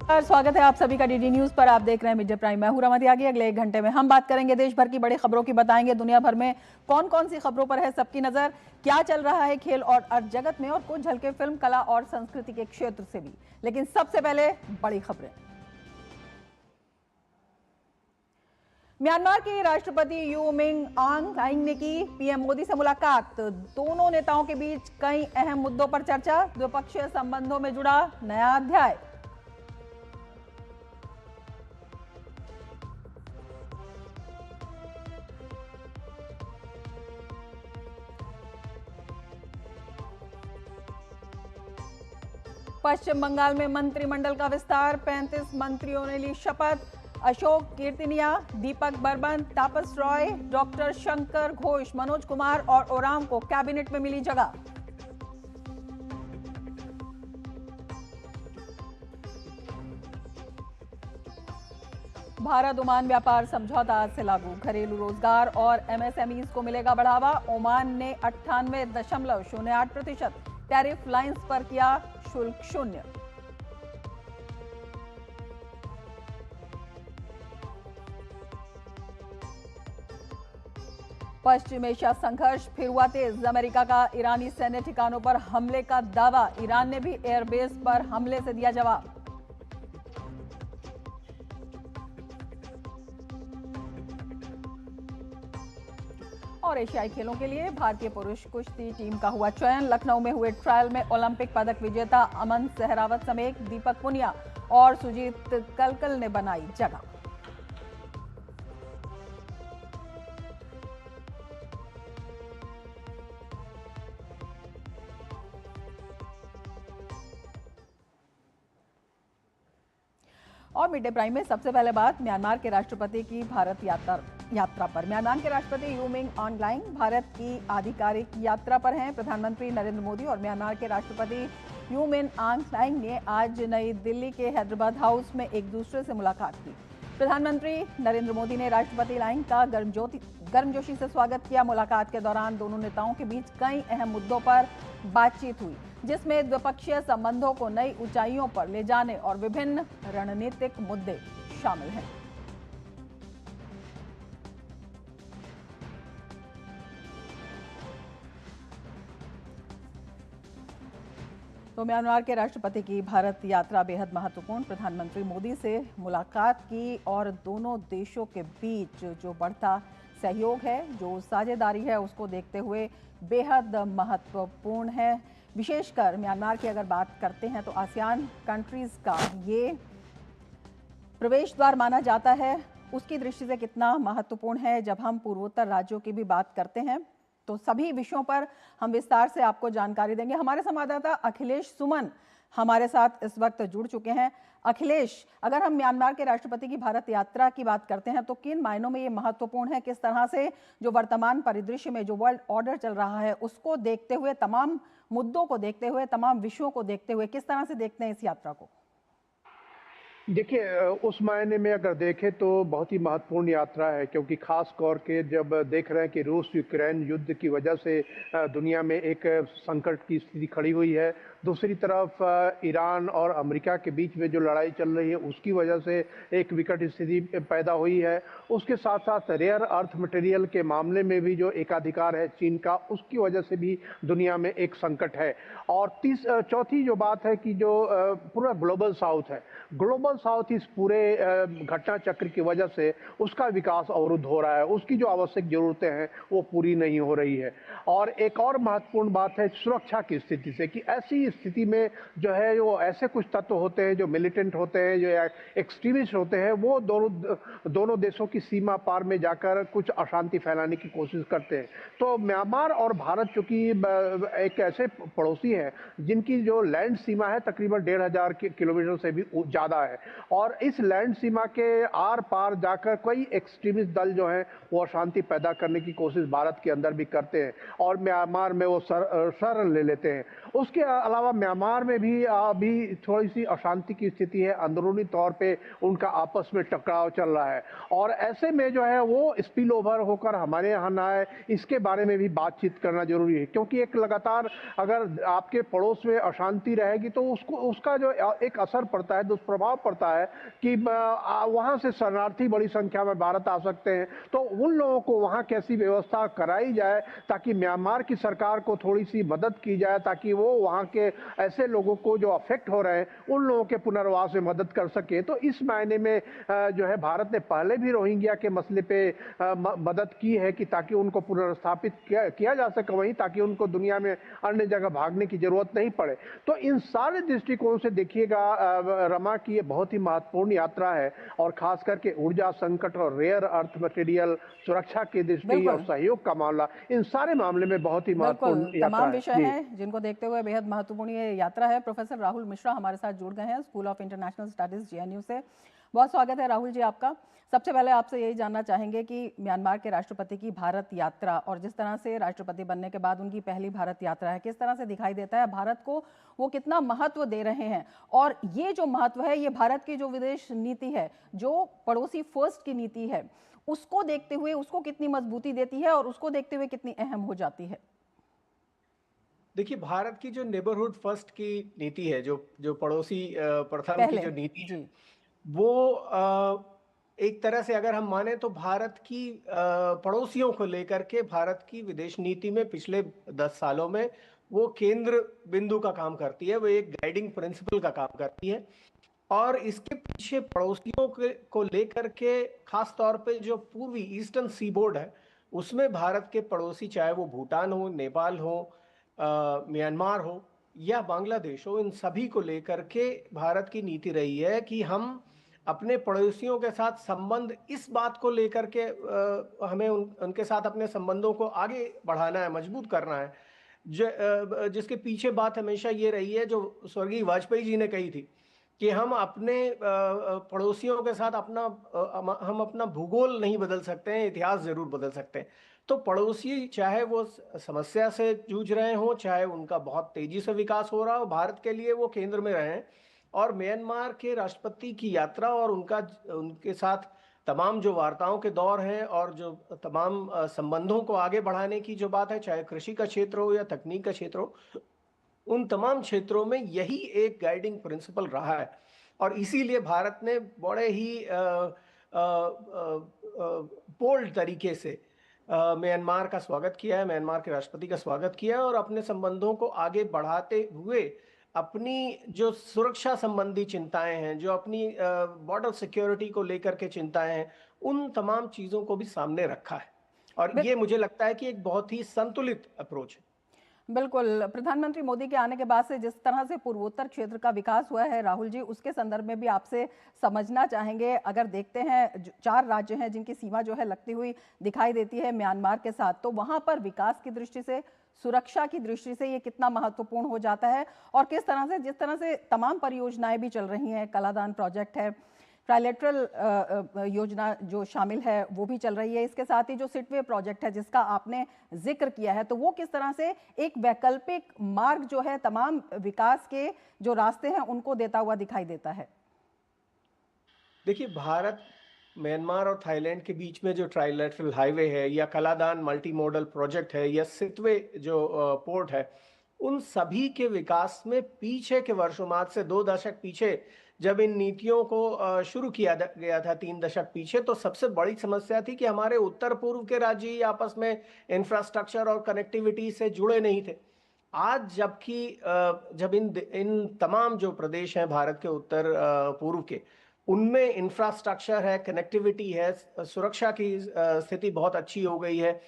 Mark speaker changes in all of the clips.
Speaker 1: स्वागत है आप सभी का डीडी न्यूज पर। आप देख रहे हैं मिड डे प्राइम। मैं हूं रमती। आगे अगले 1 घंटे में हम बात करेंगे देश भर की बड़ी खबरों की, बताएंगे दुनिया भर में कौन कौन सी खबरों पर है सबकी नजर, क्या चल रहा है खेल और अर्थ जगत में, और कुछ झलके फिल्म, कला और संस्कृति के क्षेत्र से भी। लेकिन सबसे पहले बड़ी खबरें। म्यांमार के राष्ट्रपति यू मिंग आंग ह्लाइंग ने की पीएम मोदी से मुलाकात। दोनों नेताओं के बीच कई अहम मुद्दों पर चर्चा। द्विपक्षीय संबंधों में जुड़ा नया अध्याय। पश्चिम बंगाल में मंत्रिमंडल का विस्तार, 35 मंत्रियों ने ली शपथ। अशोक कीर्तिनिया, दीपक बर्मन, तापस रॉय, डॉक्टर शंकर घोष, मनोज कुमार और ओराम को कैबिनेट में मिली जगह। भारत ओमान व्यापार समझौता आज से लागू। घरेलू रोजगार और एमएसएमईज को मिलेगा बढ़ावा। ओमान ने 98.08% टैरिफ लाइंस पर किया शुल्क शून्य। पश्चिम एशिया संघर्ष फिर हुआ तेज। अमेरिका का ईरानी सैन्य ठिकानों पर हमले का दावा। ईरान ने भी एयरबेस पर हमले से दिया जवाब। और एशियाई खेलों के लिए भारतीय पुरुष कुश्ती टीम का हुआ चयन। लखनऊ में हुए ट्रायल में ओलंपिक पदक विजेता अमन सहरावत समेत दीपक पुनिया और सुजीत कलकल ने बनाई जगह। और मिड डे प्राइम में सबसे पहले बात म्यांमार के राष्ट्रपति की भारत यात्रा पर। म्यांमार के राष्ट्रपति you Ming Aung Hlaing Bharat की आधिकारिक यात्रा पर हैं। प्रधानमंत्री नरेंद्र मोदी और म्यांमार के राष्ट्रपति यू मिन ऑंग ह्लाइंग ने आज नई दिल्ली के हैदराबाद हाउस में एक दूसरे से मुलाकात की। प्रधानमंत्री नरेंद्र मोदी ने राष्ट्रपति ह्लाइंग का गर्मजोशी से स्वागत किया। मुलाकात के दौरान दोनों नेताओं के बीच कई अहम मुद्दों पर बातचीत हुई, जिसमें द्विपक्षीय संबंधों को नई ऊंचाइयों पर ले जाने और विभिन्न रणनीतिक मुद्दे शामिल हैं। तो म्यांमार के राष्ट्रपति की भारत यात्रा बेहद महत्वपूर्ण। प्रधानमंत्री मोदी से मुलाकात की और दोनों देशों के बीच जो बढ़ता सहयोग है, जो साझेदारी है, उसको देखते हुए बेहद महत्वपूर्ण है। विशेषकर म्यांमार की अगर बात करते हैं तो आसियान कंट्रीज का ये प्रवेश द्वार माना जाता है। उसकी दृष्टि से कितना महत्वपूर्ण है। जब हम पूर्वोत्तर राज्यों की भी बात करते हैं तो सभी विषयों पर हम विस्तार से आपको जानकारी देंगे। हमारे संवाददाता अखिलेश सुमन हमारे साथ इस वक्त जुड़ चुके हैं। अखिलेश, अगर हम म्यांमार के राष्ट्रपति की भारत यात्रा की बात करते हैं तो किन मायनों में ये महत्वपूर्ण है? किस तरह से जो वर्तमान परिदृश्य में जो वर्ल्ड ऑर्डर चल रहा है उसको देखते हुए, तमाम मुद्दों को देखते हुए, तमाम विषयों को देखते हुए किस तरह से देखते हैं इस यात्रा को?
Speaker 2: देखिए, उस मायने में अगर देखें तो बहुत ही महत्वपूर्ण यात्रा है, क्योंकि खास तौर के जब देख रहे हैं कि रूस यूक्रेन युद्ध की वजह से दुनिया में एक संकट की स्थिति खड़ी हुई है। दूसरी तरफ ईरान और अमेरिका के बीच में जो लड़ाई चल रही है उसकी वजह से एक विकट स्थिति पैदा हुई है। उसके साथ साथ रेयर अर्थ मटेरियल के मामले में भी जो एकाधिकार है चीन का, उसकी वजह से भी दुनिया में एक संकट है। और चौथी जो बात है कि जो पूरा ग्लोबल साउथ है, ग्लोबल साउथ इस पूरे घटना चक्र की वजह से उसका विकास अवरुद्ध हो रहा है। उसकी जो आवश्यक जरूरतें हैं वो पूरी नहीं हो रही है। और एक और महत्वपूर्ण बात है सुरक्षा की स्थिति से, कि ऐसी स्थिति में जो है वो ऐसे कुछ तत्व होते हैं जो मिलिटेंट होते हैं, जो एक्सट्रीमिस्ट होते हैं, वो दोनों देशों की सीमा पार में जाकर कुछ अशांति फैलाने की कोशिश करते हैं। तो म्यांमार और भारत चूंकि एक ऐसे पड़ोसी हैं जिनकी जो लैंड सीमा है तकरीबन 1500 किलोमीटर से भी ज़्यादा है, और इस लैंड सीमा के आर पार जाकर कई एक्सट्रीमिस्ट दल जो हैं वो अशांति पैदा करने की कोशिश भारत के अंदर भी करते हैं और म्यांमार में वो शरण ले लेते हैं। उसके अलावा म्यांमार में भी अभी थोड़ी सी अशांति की स्थिति है, अंदरूनी तौर पे उनका आपस में टकराव चल रहा है, और ऐसे में जो है वो स्पिल ओवर होकर हमारे यहाँ ना आए, इसके बारे में भी बातचीत करना जरूरी है। क्योंकि एक लगातार अगर आपके पड़ोस में अशांति रहेगी तो उसका जो एक असर पड़ता है, दुष्प्रभाव पड़ता पड़ता है कि वहां से शरणार्थी बड़ी संख्या में भारत आ सकते हैं, तो उन लोगों को वहां कैसी व्यवस्था कराई जाए ताकि म्यांमार की सरकार को थोड़ी सी मदद की जाए, ताकि वो वहां के ऐसे लोगों को जो अफेक्ट हो रहे हैं उन लोगों के पुनर्वास में मदद कर सके। तो इस मायने में जो है भारत ने पहले भी रोहिंग्या के मसले पे मदद की है कि ताकि उनको पुनर्स्थापित किया जा सके वहीं, ताकि उनको दुनिया में अन्य जगह भागने की जरूरत नहीं पड़े। तो इन सारे दृष्टिकोण से देखिएगा रमा की ये बहुत ही महत्वपूर्ण यात्रा है, और खास करके ऊर्जा संकट और रेयर अर्थ मटेरियल सुरक्षा की दृष्टि और सहयोग का मामला, इन सारे मामले में बहुत ही महत्वपूर्ण यात्रा
Speaker 1: तमाम
Speaker 2: है।
Speaker 1: विषय हैं जिनको देखते हुए बेहद महत्वपूर्ण ये यात्रा है। प्रोफेसर राहुल मिश्रा हमारे साथ जुड़ गए हैं school of international studies JNU से। बहुत स्वागत है राहुल जी आपका। सबसे पहले आपसे यही जानना चाहेंगे कि म्यांमार के राष्ट्रपति की भारत यात्रा और जिस तरह से राष्ट्रपति बनने के बाद उनकी पहली भारत यात्रा है, किस तरह से दिखाई देता है भारत को, वो कितना महत्व दे रहे हैं, और ये जो महत्व है ये भारत की जो विदेश नीति है, जो पड़ोसी फर्स्ट की नीति है, उसको देखते हुए उसको कितनी मजबूती देती है और उसको देखते हुए कितनी अहम हो जाती है?
Speaker 3: देखिए, भारत की जो नेबरहुड फर्स्ट की नीति है, जो पड़ोसी प्रथम की जो नीति है, वो एक तरह से अगर हम माने तो भारत की पड़ोसियों को लेकर के भारत की विदेश नीति में पिछले 10 सालों में वो केंद्र बिंदु का काम करती है, वो एक गाइडिंग प्रिंसिपल का काम करती है। और इसके पीछे पड़ोसियों को लेकर के खास तौर पे जो पूर्वी ईस्टर्न सीबोर्ड है उसमें भारत के पड़ोसी, चाहे वो भूटान हो, नेपाल हो, म्यांमार हो या बांग्लादेश हो, इन सभी को लेकर के भारत की नीति रही है कि हम अपने पड़ोसियों के साथ संबंध इस बात को लेकर के हमें उनके साथ अपने संबंधों को आगे बढ़ाना है, मजबूत करना है, जिसके पीछे बात हमेशा ये रही है जो स्वर्गीय वाजपेयी जी ने कही थी कि हम अपने पड़ोसियों के साथ हम अपना भूगोल नहीं बदल सकते हैं, इतिहास जरूर बदल सकते हैं। तो पड़ोसी चाहे वो समस्या से जूझ रहे हों, चाहे उनका बहुत तेजी से विकास हो रहा हो, भारत के लिए वो केंद्र में रहे। और म्यांमार के राष्ट्रपति की यात्रा और उनके साथ तमाम जो वार्ताओं के दौर हैं और जो तमाम संबंधों को आगे बढ़ाने की जो बात है, चाहे कृषि का क्षेत्र हो या तकनीक का क्षेत्र हो, उन तमाम क्षेत्रों में यही एक गाइडिंग प्रिंसिपल रहा है। और इसीलिए भारत ने बड़े ही बोल्ड तरीके से म्यांमार का स्वागत किया है, म्यांमार के राष्ट्रपति का स्वागत किया है, और अपने संबंधों को आगे बढ़ाते हुए अपनी जो सुरक्षा संबंधी चिंताएं हैं, जो अपनी बॉर्डर सिक्योरिटी को लेकर के चिंताएं हैं, उन तमाम चीजों को भी सामने रखा है। और ये मुझे लगता है कि एक बहुत ही संतुलित अप्रोच है।
Speaker 1: बिल्कुल, प्रधानमंत्री मोदी के आने के बाद से जिस तरह से पूर्वोत्तर क्षेत्र का विकास हुआ है राहुल जी, उसके संदर्भ में भी आपसे समझना चाहेंगे। अगर देखते हैं 4 राज्य हैं जिनकी सीमा जो है लगती हुई दिखाई देती है म्यांमार के साथ, तो वहां पर विकास की दृष्टि से, सुरक्षा की दृष्टि से ये कितना महत्वपूर्ण हो जाता है, और किस तरह से, जिस तरह से तमाम परियोजनाएं भी चल रही हैं, कलादान प्रोजेक्ट है, ट्राइलेटरल योजना जो शामिल है वो भी चल रही है, इसके साथ ही जो सिटवे प्रोजेक्ट है जिसका आपने जिक्र किया है, तो वो किस तरह से एक वैकल्पिक मार्ग जो है तमाम विकास के जो रास्ते हैं उनको देता हुआ दिखाई देता है?
Speaker 3: देखिए, भारत म्यांमार और थाईलैंड के बीच में जो ट्राइलेटरल हाईवे है या कलादान मल्टी मॉडल प्रोजेक्ट है या सिटवे जो पोर्ट है, उन सभी के विकास में पीछे के वर्षों, आज से 2 दशक पीछे जब इन नीतियों को शुरू किया गया था, 3 दशक पीछे, तो सबसे बड़ी समस्या थी कि हमारे उत्तर पूर्व के राज्य ही आपस में इंफ्रास्ट्रक्चर और कनेक्टिविटी से जुड़े नहीं थे। आज जब इन तमाम जो प्रदेश हैं भारत के उत्तर पूर्व के, उनमें इंफ्रास्ट्रक्चर है, कनेक्टिविटी है, सुरक्षा की स्थिति बहुत अच्छी हो गई है,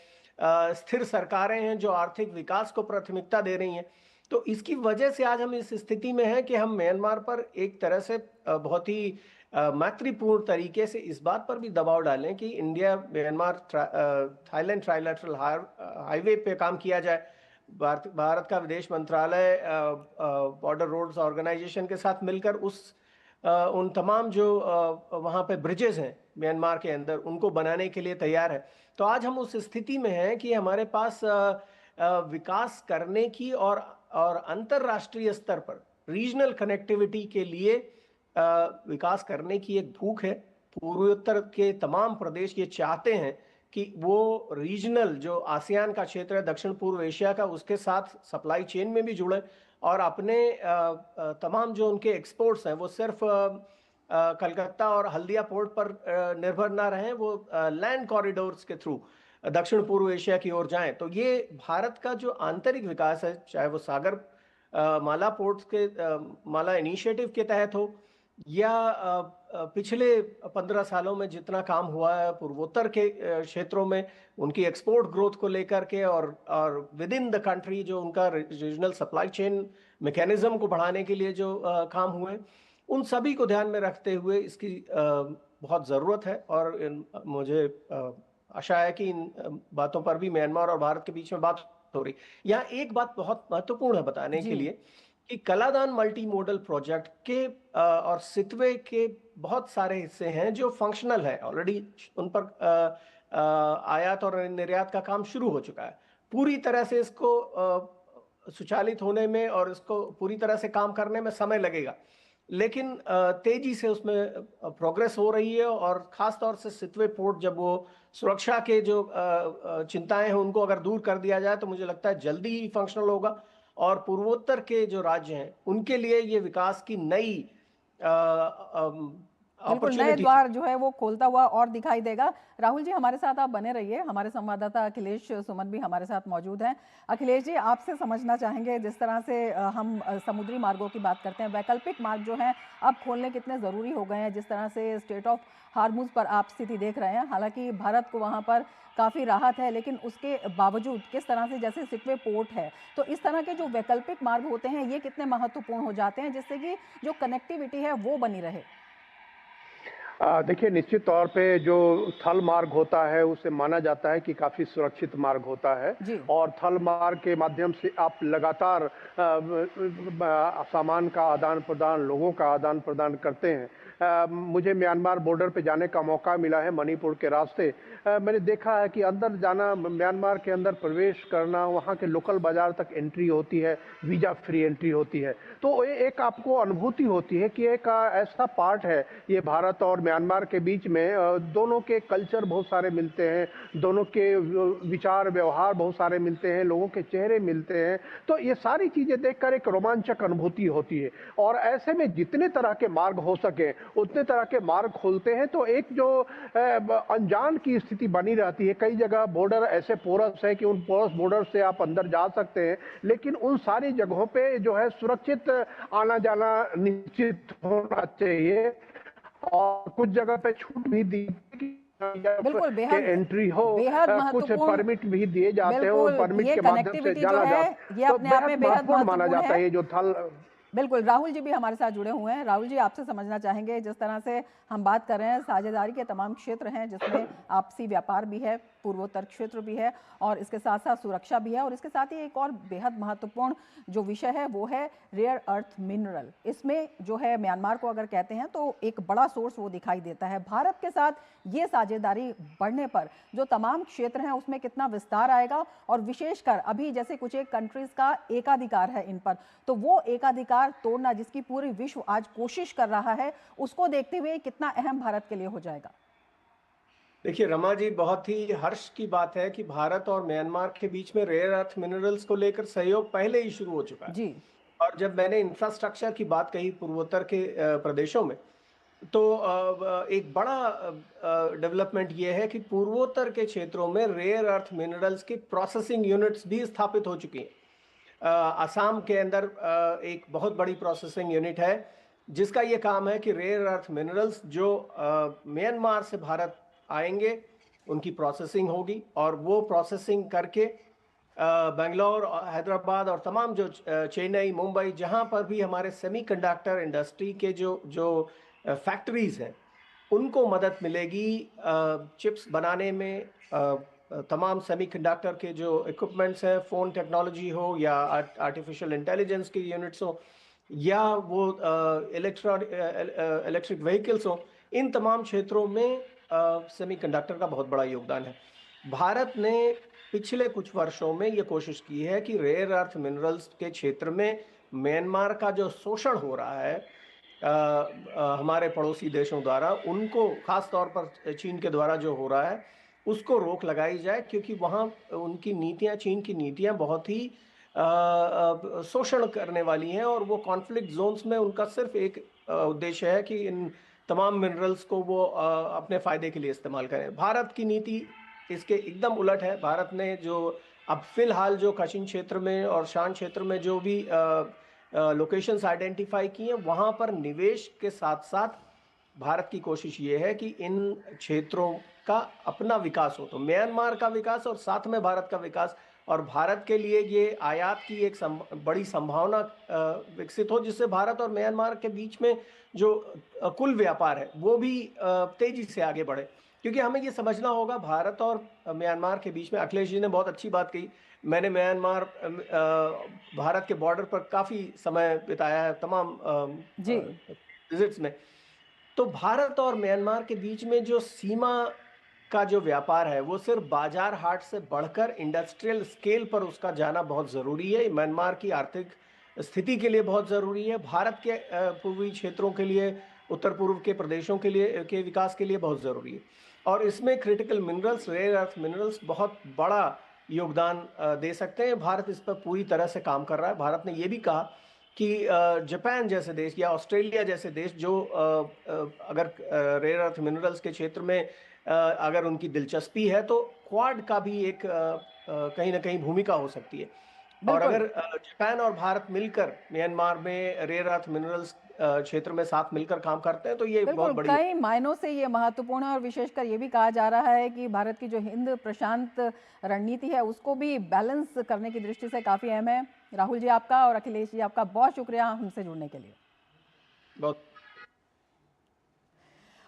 Speaker 3: स्थिर सरकारें हैं जो आर्थिक विकास को प्राथमिकता दे रही हैं, तो इसकी वजह से आज हम इस स्थिति में हैं कि हम म्यांमार पर एक तरह से बहुत ही मैत्रीपूर्ण तरीके से इस बात पर भी दबाव डालें कि India Myanmar Thailand trilateral highway पे काम किया जाए। भारत का विदेश मंत्रालय बॉर्डर रोड्स ऑर्गेनाइजेशन के साथ मिलकर उन तमाम जो वहाँ पे ब्रिजेस हैं म्यांमार के अंदर, उनको बनाने के लिए तैयार है। तो आज हम उस स्थिति में हैं कि हमारे पास विकास करने की और अंतरराष्ट्रीय स्तर पर रीजनल कनेक्टिविटी के लिए विकास करने की एक भूख है। पूर्वोत्तर के तमाम प्रदेश ये चाहते हैं कि वो रीजनल जो आसियान का क्षेत्र है, दक्षिण पूर्व एशिया का, उसके साथ सप्लाई चेन में भी जुड़े और अपने तमाम जो उनके एक्सपोर्ट्स हैं वो सिर्फ कलकत्ता और हल्दिया पोर्ट पर निर्भर ना रहें, वो लैंड कॉरिडोर्स के थ्रू दक्षिण पूर्व एशिया की ओर जाएं। तो ये भारत का जो आंतरिक विकास है, चाहे वो सागर माला पोर्ट्स के माला इनिशिएटिव के तहत हो, या पिछले 15 सालों में जितना काम हुआ है पूर्वोत्तर के क्षेत्रों में उनकी एक्सपोर्ट ग्रोथ को लेकर के, और विद इन द कंट्री जो उनका रीजनल सप्लाई चेन मैकेनिज्म को बढ़ाने के लिए जो काम हुए, उन सभी को ध्यान में रखते हुए इसकी बहुत ज़रूरत है। और मुझे आशा है कि इन बातों पर भी म्यांमार और भारत के बीच में बात हो रही। यहाँ एक बात बहुत महत्वपूर्ण है बताने के
Speaker 1: जी।
Speaker 3: लिए कि कलादान मल्टी मोडल प्रोजेक्ट के और सितवे के बहुत सारे हिस्से हैं जो फंक्शनल है, ऑलरेडी उन पर आयात और निर्यात का काम शुरू हो चुका है। पूरी तरह से इसको सुचालित होने में और इसको पूरी तरह से काम करने में समय लगेगा, लेकिन तेजी से उसमें प्रोग्रेस हो रही है। और खास तौर से सितवे पोर्ट, जब वो सुरक्षा के जो चिंताएं हैं उनको अगर दूर कर दिया जाए तो मुझे लगता है जल्दी ही फंक्शनल होगा, और पूर्वोत्तर के जो राज्य हैं उनके लिए ये विकास की नई
Speaker 1: बिल्कुल नए
Speaker 3: अपॉर्चुनिटी।
Speaker 1: द्वार जो है वो खोलता हुआ और दिखाई देगा। राहुल जी हमारे साथ आप बने रहिए, हमारे संवाददाता अखिलेश सुमन भी हमारे साथ मौजूद हैं। अखिलेश जी, आपसे समझना चाहेंगे, जिस तरह से हम समुद्री मार्गों की बात करते हैं, वैकल्पिक मार्ग जो हैं अब खोलने कितने ज़रूरी हो गए हैं। जिस तरह से स्ट्रेट ऑफ हार्मुज पर आप स्थिति देख रहे हैं, हालांकि भारत को वहाँ पर काफ़ी राहत है, लेकिन उसके बावजूद किस तरह से, जैसे सितवे पोर्ट है, तो इस तरह के जो वैकल्पिक मार्ग होते हैं ये कितने महत्वपूर्ण हो जाते हैं जिससे कि जो कनेक्टिविटी है वो बनी रहे।
Speaker 2: देखिए, निश्चित तौर पे जो थल मार्ग होता है उसे माना जाता है कि काफ़ी सुरक्षित मार्ग होता है,
Speaker 1: जी।
Speaker 2: और थल मार्ग के माध्यम से आप लगातार सामान का आदान प्रदान, लोगों का आदान प्रदान करते हैं। मुझे म्यांमार बॉर्डर पे जाने का मौका मिला है मणिपुर के रास्ते। मैंने देखा है कि अंदर जाना, म्यांमार के अंदर प्रवेश करना, वहाँ के लोकल बाजार तक एंट्री होती है, वीज़ा फ्री एंट्री होती है। तो ये एक आपको अनुभूति होती है कि एक ऐसा पार्ट है ये भारत और म्यांमार के बीच में। दोनों के कल्चर बहुत सारे मिलते हैं, दोनों के विचार व्यवहार बहुत सारे मिलते हैं, लोगों के चेहरे मिलते हैं। तो ये सारी चीज़ें देखकर एक रोमांचक अनुभूति होती है, और ऐसे में जितने तरह के मार्ग हो सके उतने तरह के मार्ग खोलते हैं तो एक जो अनजान की स्थिति बनी रहती है। कई जगह बॉर्डर ऐसे पोरस है कि उन पोरस बॉर्डर से आप अंदर जा सकते हैं, लेकिन उन सारी जगहों पे जो है सुरक्षित आना जाना निश्चित होना चाहिए, और कुछ जगह पे छूट भी दी
Speaker 1: बिल्कुल बेहद
Speaker 2: एंट्री हो,
Speaker 1: बेहद
Speaker 2: कुछ
Speaker 1: महत्वपूर्ण।
Speaker 2: परमिट भी दिए जाते हैं,
Speaker 1: बिल्कुल,
Speaker 2: और परमिट
Speaker 1: ये
Speaker 2: के माध्यम से
Speaker 1: कनेक्टिविटी जो
Speaker 2: जाना
Speaker 1: है
Speaker 2: जाता
Speaker 1: ये
Speaker 2: तो
Speaker 1: अपने आप में बेहद
Speaker 2: महत्वपूर्ण माना
Speaker 1: महत्वपूर्ण
Speaker 2: जाता है
Speaker 1: है।
Speaker 2: ये जो थल।
Speaker 1: बिल्कुल, राहुल जी भी हमारे साथ जुड़े हुए हैं। राहुल जी, आपसे समझना चाहेंगे, जिस तरह से हम बात कर रहे हैं, साझेदारी के तमाम क्षेत्र हैं जिसमें आपसी व्यापार भी है, पूर्वोत्तर क्षेत्र भी है, और इसके साथ साथ सुरक्षा भी है, और इसके साथ ही एक और बेहद महत्वपूर्ण जो विषय है वो है रेयर अर्थ मिनरल। इसमें जो है म्यांमार को अगर कहते हैं तो एक बड़ा सोर्स वो दिखाई देता है। भारत के साथ ये साझेदारी बढ़ने पर जो तमाम क्षेत्र हैं उसमें कितना विस्तार आएगा, और विशेषकर अभी जैसे कुछ एक कंट्रीज का एकाधिकार है इन पर, तो वो एकाधिकार तोड़ना जिसकी पूरी विश्व आज कोशिश कर रहा है, उसको देखते हुए कितना अहम भारत के लिए हो जाएगा।
Speaker 3: देखिए रमा जी, बहुत ही हर्ष की बात है कि भारत और म्यांमार के बीच में रेयर अर्थ मिनरल्स को लेकर सहयोग पहले ही शुरू हो चुका है।
Speaker 1: जी।
Speaker 3: और जब मैंने इंफ्रास्ट्रक्चर की बात कही पूर्वोत्तर के प्रदेशों में, तो एक बड़ा डेवलपमेंट ये है कि पूर्वोत्तर के क्षेत्रों में रेयर अर्थ मिनरल्स की प्रोसेसिंग यूनिट्स भी स्थापित हो चुकी हैं। असम के अंदर एक बहुत बड़ी प्रोसेसिंग यूनिट है जिसका ये काम है कि रेयर अर्थ मिनरल्स जो म्यांमार से भारत आएंगे उनकी प्रोसेसिंग होगी, और वो प्रोसेसिंग करके बेंगलोर, हैदराबाद और तमाम जो चेन्नई, मुंबई, जहां पर भी हमारे सेमीकंडक्टर इंडस्ट्री के जो फैक्ट्रीज हैं उनको मदद मिलेगी चिप्स बनाने में। तमाम सेमीकंडक्टर के जो इक्विपमेंट्स हैं, फ़ोन टेक्नोलॉजी हो या आर्टिफिशियल इंटेलिजेंस की यूनिट्स हो या वो इलेक्ट्रिक व्हीकल्स हो, इन तमाम क्षेत्रों में सेमीकंडक्टर का बहुत बड़ा योगदान है। भारत ने पिछले कुछ वर्षों में ये कोशिश की है कि रेयर अर्थ मिनरल्स के क्षेत्र में म्यांमार का जो शोषण हो रहा है हमारे पड़ोसी देशों द्वारा, उनको खास तौर पर चीन के द्वारा जो हो रहा है उसको रोक लगाई जाए, क्योंकि वहाँ उनकी नीतियाँ, चीन की नीतियाँ बहुत ही शोषण करने वाली हैं, और वो कॉन्फ्लिक्ट जोन्स में उनका सिर्फ एक उद्देश्य है कि इन तमाम मिनरल्स को वो अपने फायदे के लिए इस्तेमाल करें। भारत की नीति इसके एकदम उलट है। भारत ने जो अब फिलहाल जो कचिन क्षेत्र में और शान क्षेत्र में जो भी लोकेशंस आइडेंटिफाई की हैं, वहां पर निवेश के साथ साथ भारत की कोशिश ये है कि इन क्षेत्रों का अपना विकास हो, तो म्यांमार का विकास और साथ में भारत का विकास, और भारत के लिए ये आयात की एक बड़ी संभावना विकसित हो, जिससे भारत और म्यांमार के बीच में जो कुल व्यापार है वो भी तेजी से आगे बढ़े। क्योंकि हमें ये समझना होगा, भारत और म्यांमार के बीच में, अखिलेश जी ने बहुत अच्छी बात कही, मैंने म्यांमार भारत के बॉर्डर पर काफ़ी समय बिताया है तमाम
Speaker 1: जी
Speaker 3: विजिट्स में। तो भारत और म्यांमार के बीच में जो सीमा का जो व्यापार है वो सिर्फ बाजार हाट से बढ़कर इंडस्ट्रियल स्केल पर उसका जाना बहुत ज़रूरी है। म्यांमार की आर्थिक स्थिति के लिए बहुत ज़रूरी है, भारत के पूर्वी क्षेत्रों के लिए, उत्तर पूर्व के प्रदेशों के लिए के विकास के लिए बहुत ज़रूरी है। और इसमें critical minerals, rare earth minerals बहुत बड़ा योगदान दे सकते हैं। भारत इस पर पूरी तरह से काम कर रहा है। भारत ने ये भी कहा कि जापान जैसे देश या ऑस्ट्रेलिया जैसे देश जो अगर रेयर अर्थ मिनरल्स के क्षेत्र में अगर उनकी दिलचस्पी है, तो क्वाड का भी एक कहीं ना कहीं भूमिका हो सकती है। और
Speaker 1: बिल्कुल।
Speaker 3: अगर जापान और भारत मिलकर म्यांमार में रेयर अर्थ मिनरल्स क्षेत्र में साथ मिलकर काम करते हैं, तो ये बहुत
Speaker 1: बिल्कुल,
Speaker 3: बड़ी
Speaker 1: कई मायनों से ये महत्वपूर्ण है और विशेषकर ये भी कहा जा रहा है कि भारत की जो हिंद प्रशांत रणनीति है उसको भी बैलेंस करने की दृष्टि से काफ़ी अहम है। राहुल जी आपका और अखिलेश जी आपका बहुत शुक्रिया हमसे जुड़ने के लिए।
Speaker 3: बहुत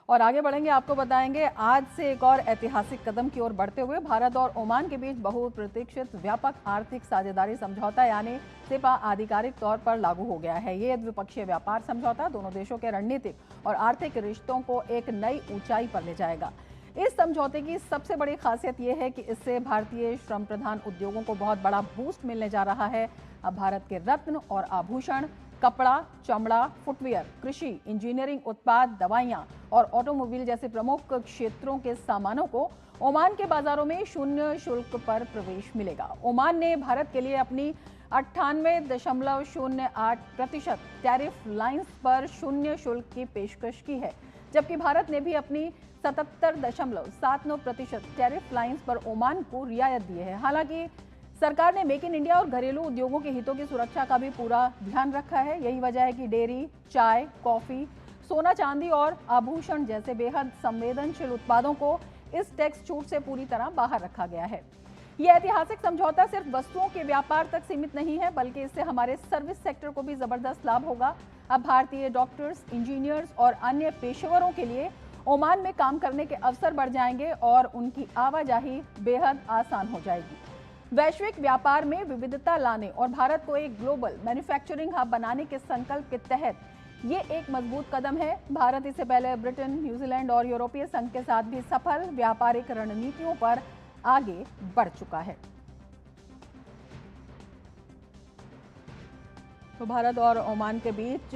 Speaker 1: और आगे बढ़ेंगे, आपको बताएंगे आज से एक और ऐतिहासिक कदम की ओर बढ़ते हुए भारत और ओमान के बीच बहुप्रतीक्षित व्यापक आर्थिक साझेदारी समझौता यानी सेपा आधिकारिक तौर पर लागू हो गया है। ये द्विपक्षीय व्यापार समझौता दोनों देशों के रणनीतिक और आर्थिक रिश्तों को एक नई ऊंचाई पर ले जाएगा। इस समझौते की सबसे बड़ी खासियत यह है कि इससे भारतीय श्रम प्रधान उद्योगों को बहुत बड़ा बूस्ट मिलने जा रहा है। अब भारत के रत्न और आभूषण, कपड़ा, चमड़ा, फुटवियर, कृषि, इंजीनियरिंग उत्पाद, दवाइयां और ऑटोमोबाइल जैसे प्रमुख क्षेत्रों के सामानों को ओमान के बाजारों में शून्य शुल्क पर प्रवेश मिलेगा। ओमान ने भारत के लिए अपनी 98.08% टैरिफ लाइंस पर शून्य शुल्क की पेशकश की है, जबकि भारत ने भी अपनी 77.79% टैरिफ लाइंस पर ओमान को रियायत दी है। हालांकि सरकार ने मेक इन इंडिया और घरेलू उद्योगों के हितों की सुरक्षा का भी पूरा ध्यान रखा है। यही वजह है कि डेयरी, चाय, कॉफी, सोना चांदी और आभूषण जैसे बेहद संवेदनशील उत्पादों को इस टैक्स छूट से पूरी तरह बाहर रखा गया है। यह ऐतिहासिक समझौता सिर्फ वस्तुओं के व्यापार तक सीमित नहीं है, बल्कि इससे हमारे सर्विस सेक्टर को भी जबरदस्त लाभ होगा। अब भारतीय डॉक्टर्स, इंजीनियर्स और अन्य पेशेवरों के लिए ओमान में काम करने के अवसर बढ़ जाएंगे और उनकी आवाजाही बेहद आसान हो जाएगी। वैश्विक व्यापार में विविधता लाने और भारत को एक ग्लोबल मैन्युफैक्चरिंग हब बनाने के संकल्प के तहत ये एक मजबूत कदम है। भारत इससे पहले ब्रिटेन, न्यूजीलैंड और यूरोपीय संघ के साथ भी सफल व्यापारिक रणनीतियों पर आगे बढ़ चुका है। तो भारत और ओमान के बीच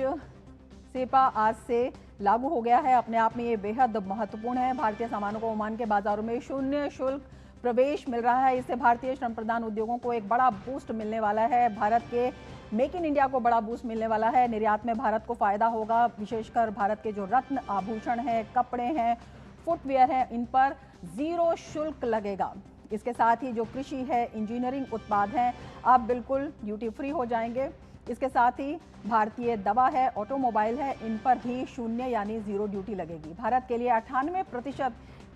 Speaker 1: सेपा आज से लागू हो गया है। अपने आप में ये बेहद महत्वपूर्ण है। भारतीय सामानों को ओमान के बाजारों में शून्य शुल्क प्रवेश मिल रहा है। इससे भारतीय श्रम प्रधान उद्योगों को एक बड़ा बूस्ट मिलने वाला है। भारत के मेक इन इंडिया को बड़ा बूस्ट मिलने वाला है। निर्यात में भारत को फायदा होगा, विशेषकर भारत के जो रत्न आभूषण हैं, कपड़े हैं, फुटवेयर हैं, इन पर जीरो शुल्क लगेगा। इसके साथ ही जो कृषि है, इंजीनियरिंग उत्पाद हैं, आप बिल्कुल ड्यूटी फ्री हो जाएंगे। इसके साथ ही भारतीय दवा है, ऑटोमोबाइल है, इन पर भी शून्य यानी जीरो ड्यूटी लगेगी। भारत के लिए 98%